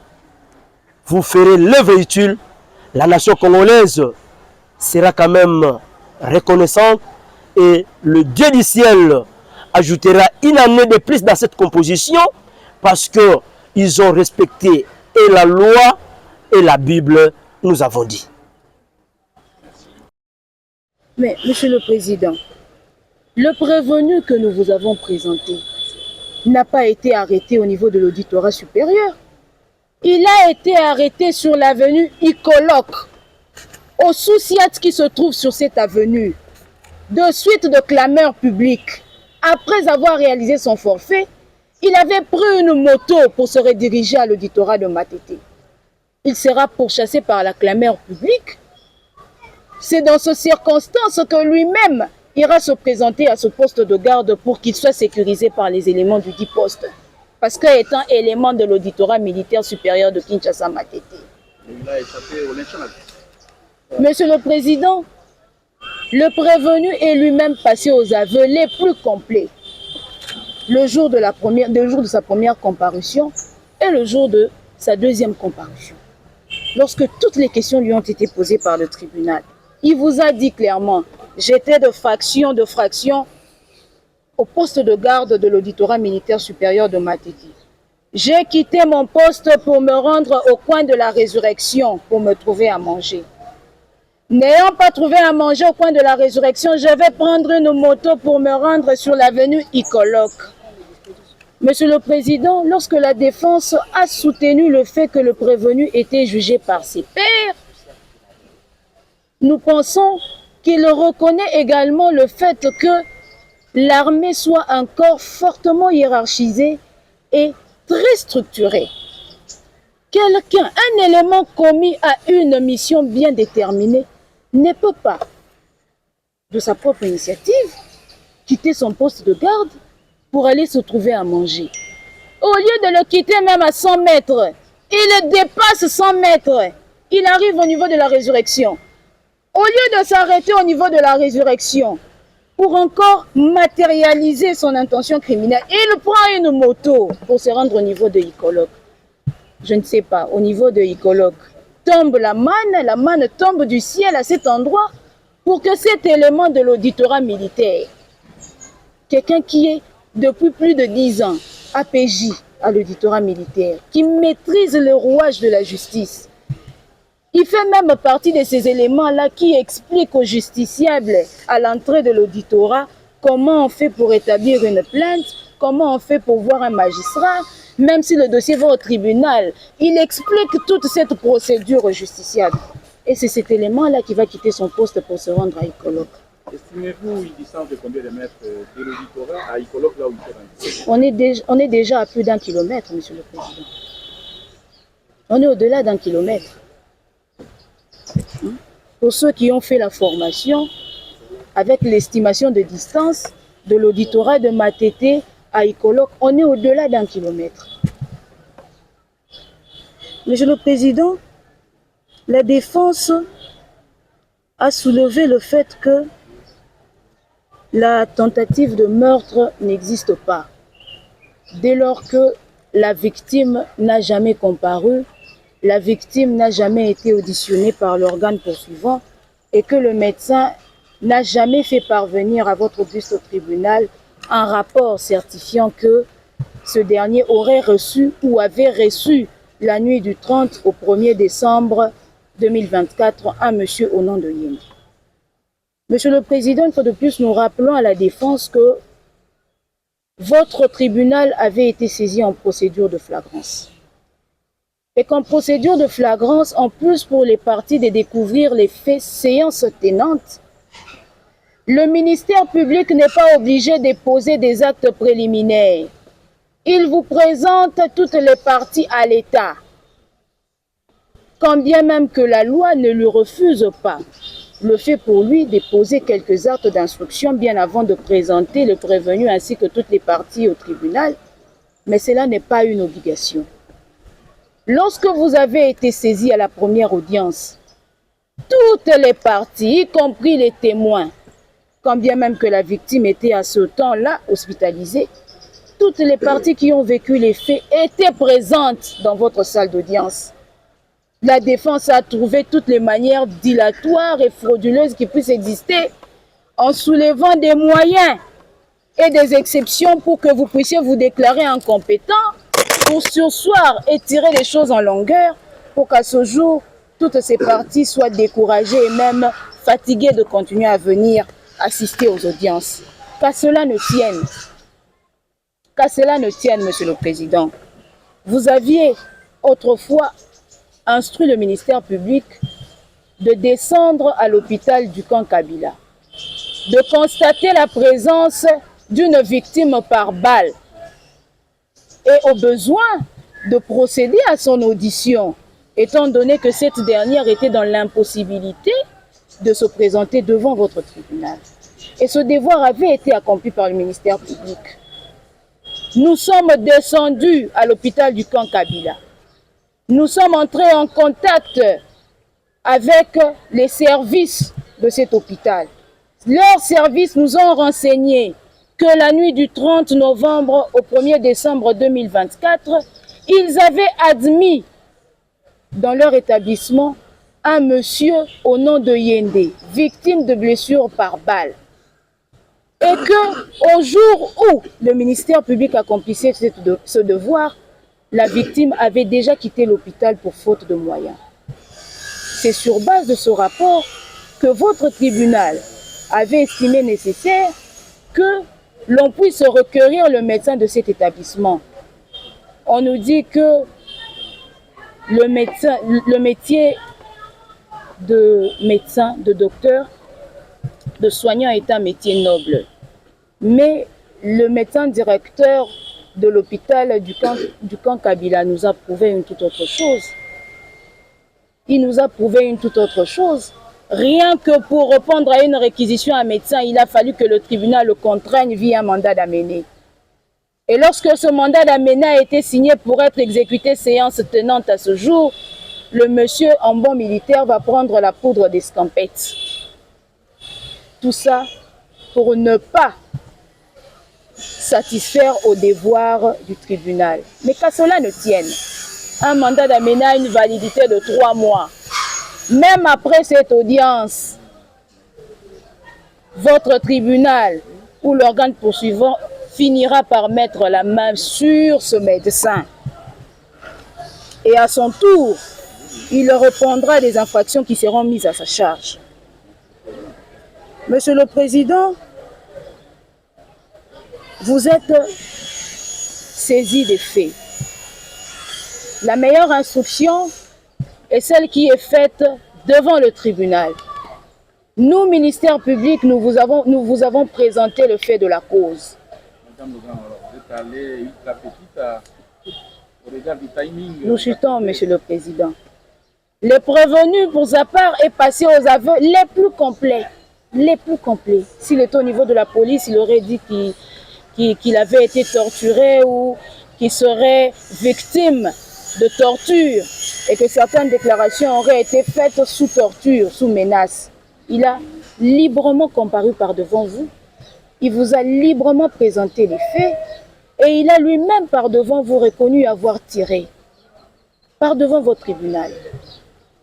vous ferez l'œuvre utile. La nation congolaise sera quand même reconnaissante et le Dieu du ciel ajoutera une année de plus dans cette composition parce qu'ils ont respecté et la loi et la Bible, nous avons dit. Mais, Monsieur le Président, le prévenu que nous vous avons présenté n'a pas été arrêté au niveau de l'auditorat supérieur. Il a été arrêté sur l'avenue Icoloc, au Souciat qui se trouve sur cette avenue. De suite de clameurs publiques, après avoir réalisé son forfait, il avait pris une moto pour se rediriger à l'auditorat de Matete. Il sera pourchassé par la clameur publique. C'est dans ces circonstances que lui-même ira se présenter à ce poste de garde pour qu'il soit sécurisé par les éléments du dit poste. Parce qu'étant élément de l'auditorat militaire supérieur de Kinshasa Matete. Il a échappé au lynchage. Monsieur le Président, le prévenu est lui-même passé aux aveux les plus complets. Le jour de sa première comparution et le jour de sa deuxième comparution. Lorsque toutes les questions lui ont été posées par le tribunal, il vous a dit clairement, j'étais de fraction au poste de garde de l'auditorat militaire supérieur de Matete. J'ai quitté mon poste pour me rendre au coin de la résurrection pour me trouver à manger. N'ayant pas trouvé à manger au coin de la résurrection, je vais prendre une moto pour me rendre sur l'avenue Icoloc. Monsieur le Président, lorsque la défense a soutenu le fait que le prévenu était jugé par ses pairs, nous pensons qu'il reconnaît également le fait que l'armée soit un corps fortement hiérarchisé et très structuré. Un élément commis à une mission bien déterminée, ne peut pas, de sa propre initiative, quitter son poste de garde pour aller se trouver à manger. Au lieu de le quitter même à 100 mètres, il dépasse 100 mètres. Il arrive au niveau de la résurrection. Au lieu de s'arrêter au niveau de la résurrection, pour encore matérialiser son intention criminelle, il prend une moto pour se rendre au niveau de Icoloc. Je ne sais pas, au niveau de Icoloc, tombe la manne tombe du ciel à cet endroit pour que cet élément de l'auditorat militaire, quelqu'un qui est depuis plus de 10 ans APJ à l'auditorat militaire, qui maîtrise le rouage de la justice, il fait même partie de ces éléments-là qui expliquent aux justiciables à l'entrée de l'auditorat comment on fait pour établir une plainte, comment on fait pour voir un magistrat. Même si le dossier va au tribunal, il explique toute cette procédure justiciable. Et c'est cet élément-là qui va quitter son poste pour se rendre à Icoloc. Estimez-vous une distance de combien de mètres de l'auditorat à Icoloc, là où il est? On est déjà à plus d'1 kilomètre, Monsieur le Président. On est au-delà d'1 kilomètre. Pour ceux qui ont fait la formation, avec l'estimation de distance de l'auditorat de Matete à Icoloc, on est au-delà d'1 kilomètre. Monsieur le Président, la défense a soulevé le fait que la tentative de meurtre n'existe pas. Dès lors que la victime n'a jamais comparu, la victime n'a jamais été auditionnée par l'organe poursuivant et que le médecin n'a jamais fait parvenir à votre auguste tribunal un rapport certifiant que ce dernier aurait reçu ou avait reçu la nuit du 30 au 1er décembre 2024 un monsieur au nom de Yende. Monsieur le Président, une fois de plus, nous rappelons à la défense que votre tribunal avait été saisi en procédure de flagrance. Et qu'en procédure de flagrance, en plus pour les parties de découvrir les faits séance tenante, le ministère public n'est pas obligé de poser des actes préliminaires. Il vous présente toutes les parties à l'État. Quand bien même que la loi ne lui refuse pas le fait pour lui de poser quelques actes d'instruction bien avant de présenter le prévenu ainsi que toutes les parties au tribunal, mais cela n'est pas une obligation. Lorsque vous avez été saisi à la première audience, toutes les parties, y compris les témoins, quand bien même que la victime était à ce temps-là hospitalisée, toutes les parties qui ont vécu les faits étaient présentes dans votre salle d'audience. La défense a trouvé toutes les manières dilatoires et frauduleuses qui puissent exister en soulevant des moyens et des exceptions pour que vous puissiez vous déclarer incompétent, pour surseoir et tirer les choses en longueur pour qu'à ce jour, toutes ces parties soient découragées et même fatiguées de continuer à venir assister aux audiences. Qu'à cela ne tienne. Qu'à cela ne tienne, Monsieur le Président. Vous aviez autrefois instruit le ministère public de descendre à l'hôpital du camp Kabila, de constater la présence d'une victime par balle et au besoin de procéder à son audition, étant donné que cette dernière était dans l'impossibilité de se présenter devant votre tribunal. Et ce devoir avait été accompli par le ministère public. Nous sommes descendus à l'hôpital du camp Kabila. Nous sommes entrés en contact avec les services de cet hôpital. Leurs services nous ont renseigné que la nuit du 30 novembre au 1er décembre 2024, ils avaient admis dans leur établissement un monsieur au nom de Yende, victime de blessures par balle. Et qu'au jour où le ministère public accomplissait ce devoir, la victime avait déjà quitté l'hôpital pour faute de moyens. C'est sur base de ce rapport que votre tribunal avait estimé nécessaire que l'on puisse requérir le médecin de cet établissement. On nous dit que le métier de médecin, de docteur, de soignant est un métier noble. Mais le médecin directeur de l'hôpital du camp Kabila nous a prouvé une toute autre chose. Il nous a prouvé une toute autre chose. Rien que pour répondre à une réquisition à un médecin, il a fallu que le tribunal le contraigne via un mandat d'amener. Et lorsque ce mandat d'amener a été signé pour être exécuté séance tenante à ce jour, le monsieur en bon militaire va prendre la poudre d'escampette. Tout ça pour ne pas satisfaire aux devoirs du tribunal. Mais qu'à cela ne tienne, un mandat d'amener a une validité de 3 mois. Même après cette audience, votre tribunal ou l'organe poursuivant finira par mettre la main sur ce médecin. Et à son tour, il répondra des infractions qui seront mises à sa charge. Monsieur le Président, vous êtes saisi des faits. La meilleure instruction est celle qui est faite devant le tribunal. Nous, ministère public, nous vous avons présenté le fait de la cause. Nous chutons, Monsieur le Président. Le prévenu, pour sa part, est passé aux aveux les plus complets. Les plus complets. S'il était au niveau de la police, il aurait dit qu'il avait été torturé ou qu'il serait victime de torture et que certaines déclarations auraient été faites sous torture, sous menace. Il a librement comparu par devant vous. Il vous a librement présenté les faits et il a lui-même par devant vous reconnu avoir tiré. Par devant votre tribunal.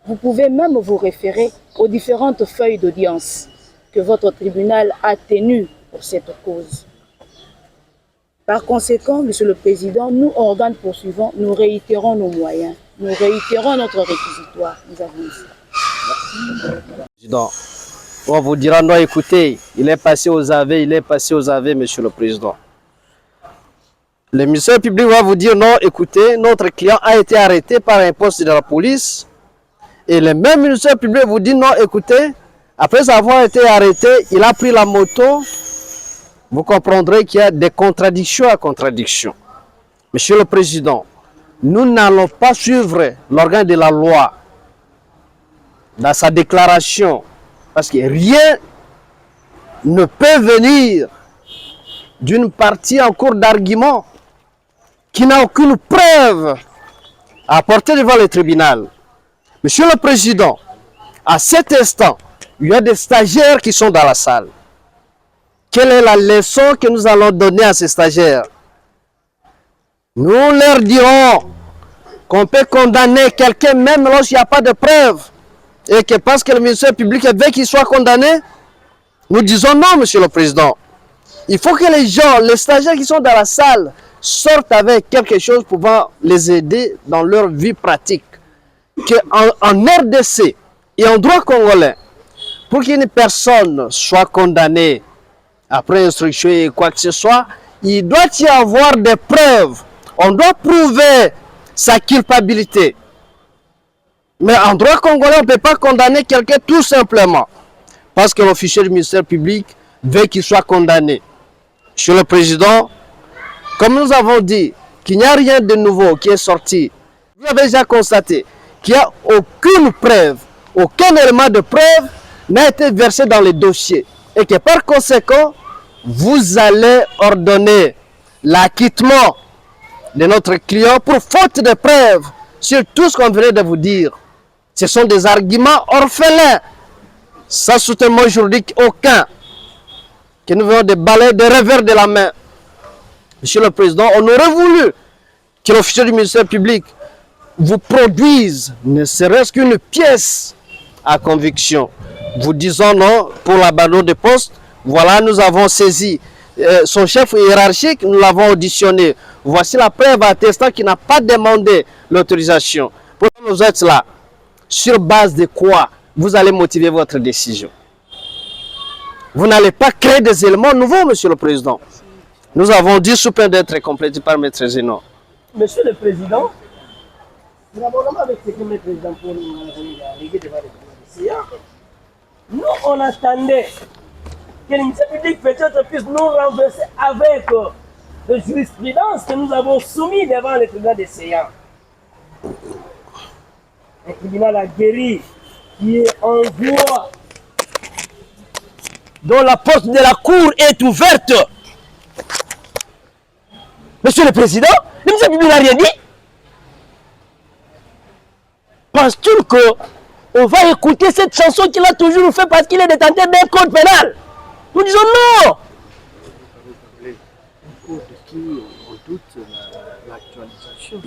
Vous pouvez même vous référer aux différentes feuilles d'audience que votre tribunal a tenues pour cette cause. Par conséquent, Monsieur le Président, nous, organes poursuivants, nous réitérons nos moyens, nous réitérons notre réquisitoire. Nous avons ici. Président, on vous dira non, écoutez, il est passé aux aveux, Monsieur le Président. Le ministère public va vous dire non, écoutez, notre client a été arrêté par un poste de la police. Et le même ministère public vous dit non, écoutez, après avoir été arrêté, il a pris la moto. Vous comprendrez qu'il y a des contradictions à contradictions. Monsieur le Président, nous n'allons pas suivre l'organe de la loi dans sa déclaration, parce que rien ne peut venir d'une partie en cours d'argument qui n'a aucune preuve à apporter devant le tribunal. Monsieur le Président, à cet instant, il y a des stagiaires qui sont dans la salle. Quelle est la leçon que nous allons donner à ces stagiaires? Nous leur dirons qu'on peut condamner quelqu'un même lorsqu'il n'y a pas de preuve. Et que parce que le ministère public veut qu'il soit condamné, nous disons non, Monsieur le Président. Il faut que les gens, les stagiaires qui sont dans la salle, sortent avec quelque chose pouvant les aider dans leur vie pratique. En RDC et en droit congolais, pour qu'une personne soit condamnée après instruction et quoi que ce soit, il doit y avoir des preuves. On doit prouver sa culpabilité. Mais en droit congolais, on ne peut pas condamner quelqu'un tout simplement parce que l'officier du ministère public veut qu'il soit condamné. Monsieur le Président, comme nous avons dit qu'il n'y a rien de nouveau qui est sorti, vous avez déjà constaté qu'il n'y a aucune preuve, aucun élément de preuve n'a été versé dans les dossiers. Et que par conséquent, vous allez ordonner l'acquittement de notre client pour faute de preuves sur tout ce qu'on venait de vous dire. Ce sont des arguments orphelins, sans soutènement juridique aucun, que nous venons de balayer de revers de la main. Monsieur le Président, on aurait voulu que l'officier du ministère public vous produise ne serait-ce qu'une pièce à conviction. Vous disons non pour l'abandon de poste. Voilà, nous avons saisi son chef hiérarchique, nous l'avons auditionné. Voici la preuve attestant qu'il n'a pas demandé l'autorisation. Pourquoi vous êtes là? Sur base de quoi vous allez motiver votre décision? Vous n'allez pas créer des éléments nouveaux, Monsieur le Président. Nous avons dit sous peine d'être complété par Maître Zeno. Monsieur le Président, nous avons avec ce que Maître Président pour nous léguer devant les CA. Nous, on attendait que l'unité publique peut-être puisse nous renverser avec la jurisprudence que nous avons soumis devant le tribunal des CA. Un tribunal aguerri qui est en voie, dont la porte de la cour est ouverte. Monsieur le Président, le ministère public n'a rien dit. Pense-t-il qu'on va écouter cette chanson qu'il a toujours fait parce qu'il est détenteur d'un code pénal? Nous disons non.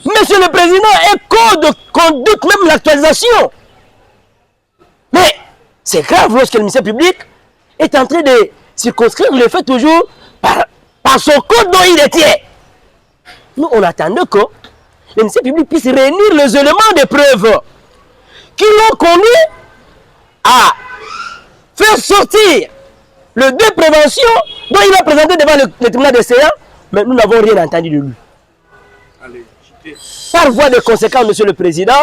Monsieur le Président, un code conduit même l'actualisation. Mais c'est grave lorsque le ministère public est en train de circonscrire le fait toujours par son code dont il détient. Nous, on attendait que le ministère public puisse réunir les éléments de preuve qui l'ont conduit à faire sortir le deux prévention dont il a présenté devant le tribunal de CA, mais nous n'avons rien entendu de lui. Par voie de conséquence, Monsieur le Président,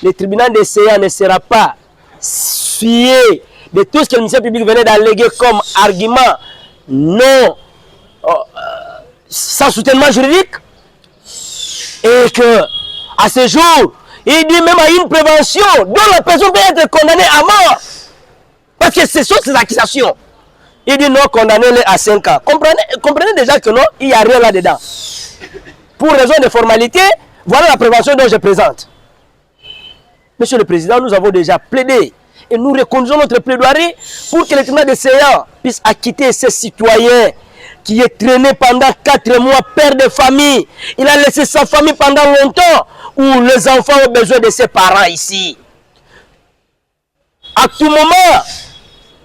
le tribunal de CA ne sera pas fié de tout ce que le ministère public venait d'alléguer comme argument non sans soutènement juridique, et que à ce jour, il dit même à une prévention dont la personne peut être condamnée à mort. Parce que ce sont ces accusations. Il dit non, condamnez-les à 5 ans. Comprenez déjà que non, il n'y a rien là-dedans. Pour raison de formalité, voilà la prévention dont je présente. Monsieur le Président, nous avons déjà plaidé et nous reconduisons notre plaidoirie pour que le tribunal de CA puisse acquitter ces citoyens qui est traîné pendant 4 mois, père de famille. Il a laissé sa famille pendant longtemps, où les enfants ont besoin de ses parents ici. À tout moment,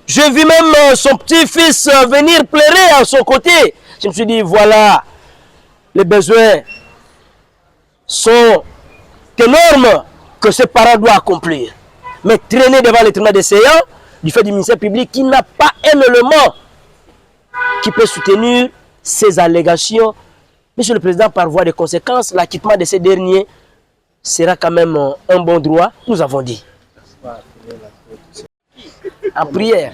je vis même son petit-fils venir pleurer à son côté. Je me suis dit, voilà, les besoins sont énormes que ce parent doit accomplir. Mais traîner devant le tribunal des séants, du fait du ministère public qui n'a pas un élément qui peut soutenir ces allégations, Monsieur le Président, par voie de conséquence, l'acquittement de ces derniers sera quand même un bon droit, nous avons dit. En prière.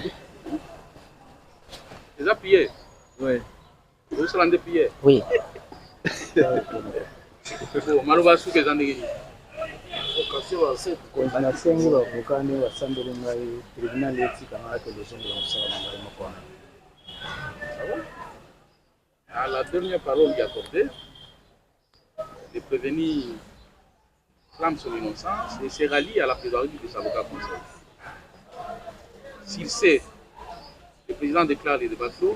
Les prières. Oui. Vous serez en prière. Oui. À la dernière parole qui est accordée, le prévenu clame son innocence et se rallie à la plaidoirie de ses avocats conseils. S'il sait, le président déclare les débats clos,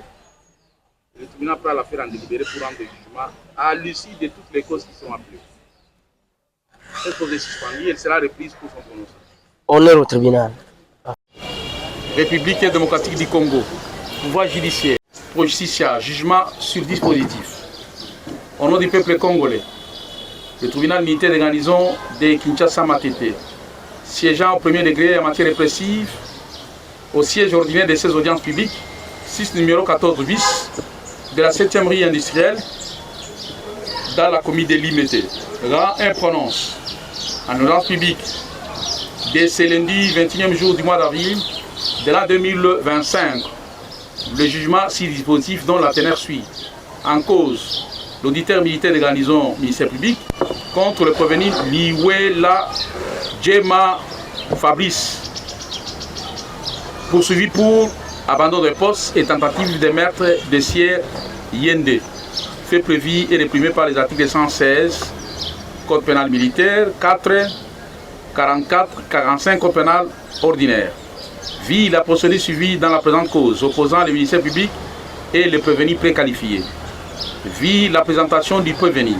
le tribunal prend l'affaire en délibéré pour rendre le jugement à l'issue de toutes les causes qui sont appelées. Cette cause est suspendue, elle sera reprise pour son prononcé. Honneur au tribunal. République démocratique du Congo, pouvoir judiciaire, pro-justicia, jugement sur dispositif. Au nom du peuple congolais, le tribunal militaire de garnison de Kinshasa-Matete, siégeant au premier degré en matière répressive, au siège ordinaire de ses audiences publiques, 6 numéro 14 bis, de la 7e rue industrielle, dans la commune de Limete, rend un prononce en audience publique dès ce lundi 21e jour du mois d'avril de l'an 2025. Le jugement si dispositif dont la teneur suit. En cause, l'auditeur militaire de garnison ministère public contre le prévenu Liwela Djema Fabrice, poursuivi pour abandon de poste et tentative de meurtre de Sier Yende, fait prévu et réprimé par les articles 116 Code pénal militaire, 4, 44, 45 Code pénal ordinaire. Vie la procédure suivie dans la présente cause, opposant le ministère public et le prévenu préqualifié. Vie la présentation du prévenu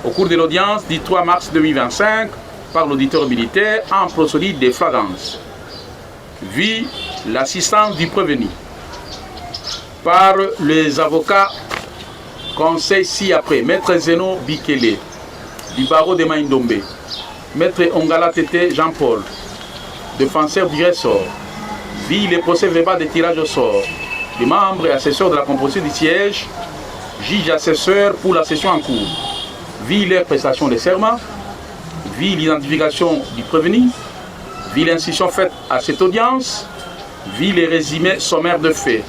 au cours de l'audience du 3 mars 2025 par l'auditeur militaire en procédure de flagrance. Vie l'assistance du prévenu par les avocats conseil ci-après, Maître Zeno Bikele du barreau de Maïndombe, Maître Ongala Tete Jean-Paul, défenseur du ressort. Vie les procès verbal de tirage au sort des membres et assesseurs de la composition du siège, juge assesseur pour la session en cours. Vie les prestations de serment. Vie l'identification du prévenu. Vie l'instruction faite à cette audience. Vie les résumés sommaires de faits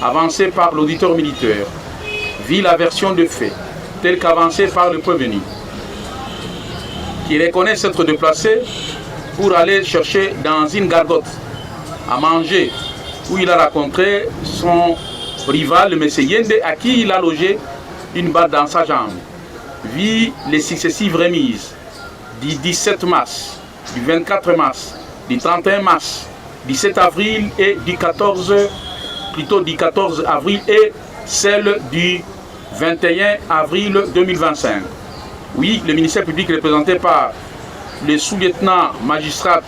avancés par l'auditeur militaire. Vie la version de faits telle qu'avancée par le prévenu, qui reconnaît s'être déplacé pour aller chercher dans une gargote à manger où il a rencontré son rival, le M. Yende, à qui il a logé une balle dans sa jambe. Vit les successives remises du 17 mars, du 24 mars, du 31 mars, du 7 avril et du 14 avril et celle du 21 avril 2025. Oui, le ministère public représenté par le sous-lieutenant magistrat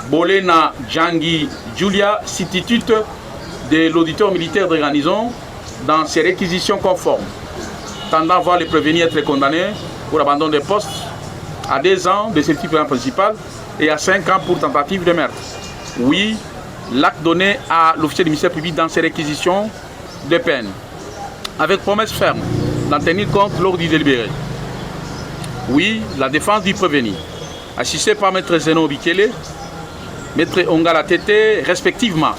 Bolena Djangi Julia substitute de l'auditeur militaire de garnison dans ses réquisitions conformes, tendant à voir les prévenus être condamnés pour abandon de poste à 2 ans de service principal et à 5 ans pour tentative de meurtre. Oui, l'acte donné à l'officier du ministère public dans ses réquisitions de peine, avec promesse ferme d'en tenir compte lors du délibéré. Oui, la défense du prévenu, assistée par Maître Zeno Bikele, Maître Ongala Tete, respectivement.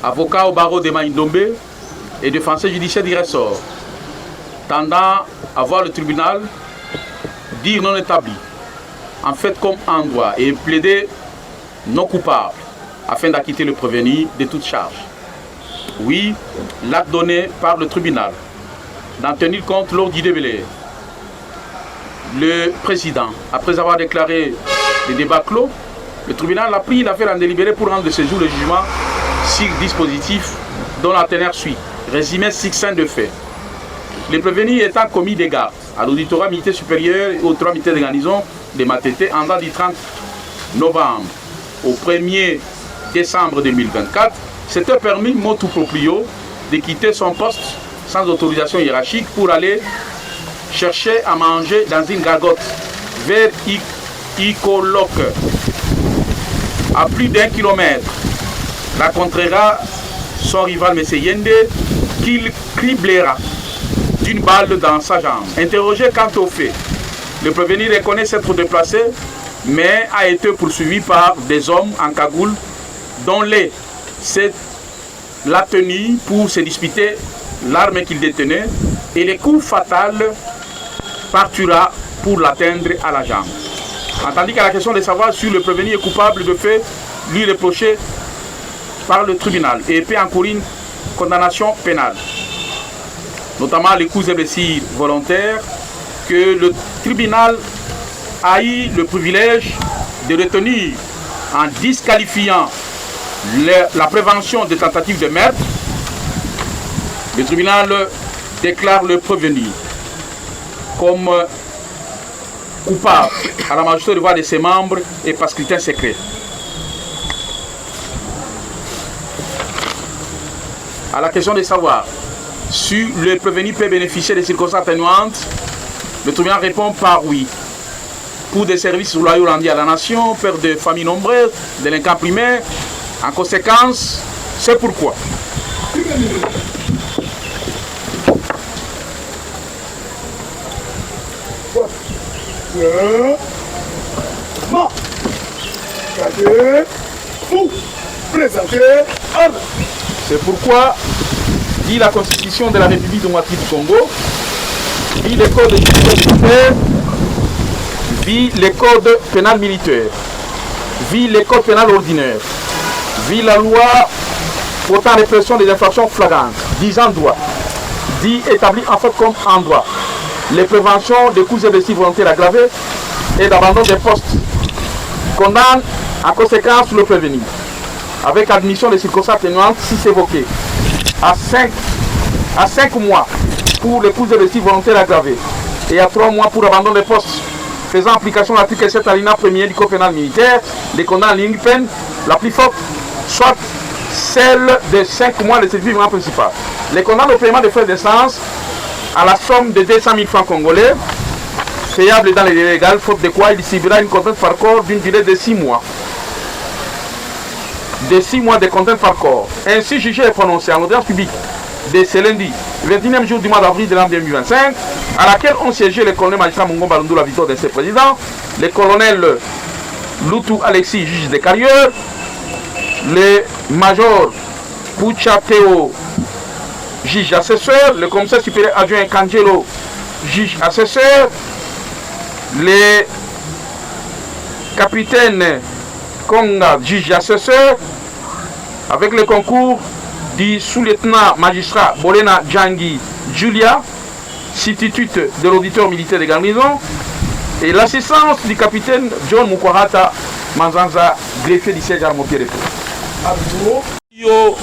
Avocat au barreau de Maïndombe et défenseur judiciaire du ressort, tendant à voir le tribunal dire non établi, en fait comme en droit, et plaider non coupable, afin d'acquitter le prévenu de toute charge. Oui, l'acte donné par le tribunal, d'en tenir compte lors du délibéré. Le président, après avoir déclaré les débats clos, le tribunal a pris l'affaire en délibéré pour rendre de ce jour le jugement sur dispositif dont la teneur suit. Résumé succinct de faits. Les prévenus étant commis des gardes à l'auditorat militaire supérieur et au 3 militaires de garnison de Matete en date du 30 novembre au 1er décembre 2024 s'était permis motu proprio de quitter son poste sans autorisation hiérarchique pour aller chercher à manger dans une gargote vers Ikolok. À plus d'1 kilomètre, rencontrera son rival M. Yende qu'il criblera d'une balle dans sa jambe. Interrogé quant au fait, le prévenu reconnaît s'être déplacé, mais a été poursuivi par des hommes en cagoule dont l'a tenu pour se disputer l'arme qu'il détenait et le coup fatal partira pour l'atteindre à la jambe. Tandis qu'à la question de savoir si le prévenu est coupable de fait lui reproché par le tribunal et peut encourir une condamnation pénale, notamment les coups et blessures volontaires, que le tribunal a eu le privilège de retenir en disqualifiant la prévention des tentatives de meurtre. Le tribunal déclare le prévenu comme coupable à la majorité de voix de ses membres et par scrutin secret. À la question de savoir si le prévenu peut bénéficier des circonstances atténuantes, le tribunal répond par oui. Pour des services loyaux rendus à la nation, père de familles nombreuses, délinquants primaires. En conséquence, c'est pourquoi c'est pourquoi, dit la Constitution de la République démocratique du Congo, dit le Code militaire, dit le Code pénal militaire, dit le Code pénal ordinaire, dit la loi portant répression des infractions flagrantes, disant droit, dit établi en fait comme en droit, les préventions des coups et blessures volontaires aggravés et d'abandon des postes, condamne en conséquence le prévenu, avec admission des circonstances atténuantes si c'est évoqué, à 5 mois pour les coups et blessures volontaires aggravés et à 3 mois pour abandon des postes, faisant application de l'article 7 alinéa 1er du Code pénal militaire, les condamne en ligne peine la plus forte, soit celle de 5 mois de service principal. Les condamne au paiement des frais d'essence à la somme de 200 000 francs congolais, payable dans les délais légaux, faute de quoi il subira une contrainte par corps d'une durée de 6 mois. De 6 mois de contrainte par corps. Ainsi jugé et prononcé en audience publique de ce lundi, 21e jour du mois d'avril de l'an 2025, à laquelle ont siégé le colonel magistrat Mungo Balundu, la victoire de ses présidents, le colonel Loutou Alexis, juge de carrière, le major Poucha Théo, juge assesseur, le commissaire supérieur adjoint Kangelo, juge assesseur, le capitaine Konga, juge assesseur, avec le concours du sous-lieutenant magistrat Bolena Djangi Julia, substitute de l'auditeur militaire de garnison, et l'assistance du capitaine John Mukwarata Manzanza, greffier du siège Armopier. Yo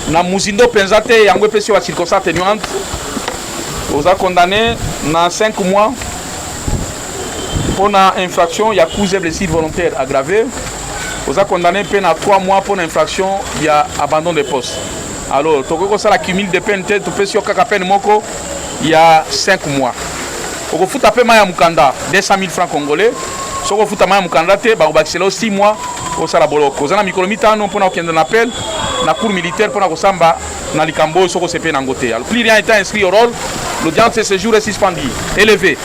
na muzindo penzate yango pesi wa circonstance atténuante oza condamné na 5 mois pour une infraction ya coups et blessures volontaires aggravées. Oza condamné peine à 3 mois pour une infraction ya abandon de poste. Alors toko ça la cumul de peine tête pesi kaka peine moko il y a 5 mois. Oko futa pe maya mukanda 200 000 francs congolais. Soko futa maya mukanda te ba obakisela 6 mois au sala boloko. Oza na mikolo mitano pour na okende na appel na cour militaire pour na kosamba na likambo soko sepe na ngote. Alors plus rien est inscrit au rôle, l'audience de ce jour est suspendue. Élevé.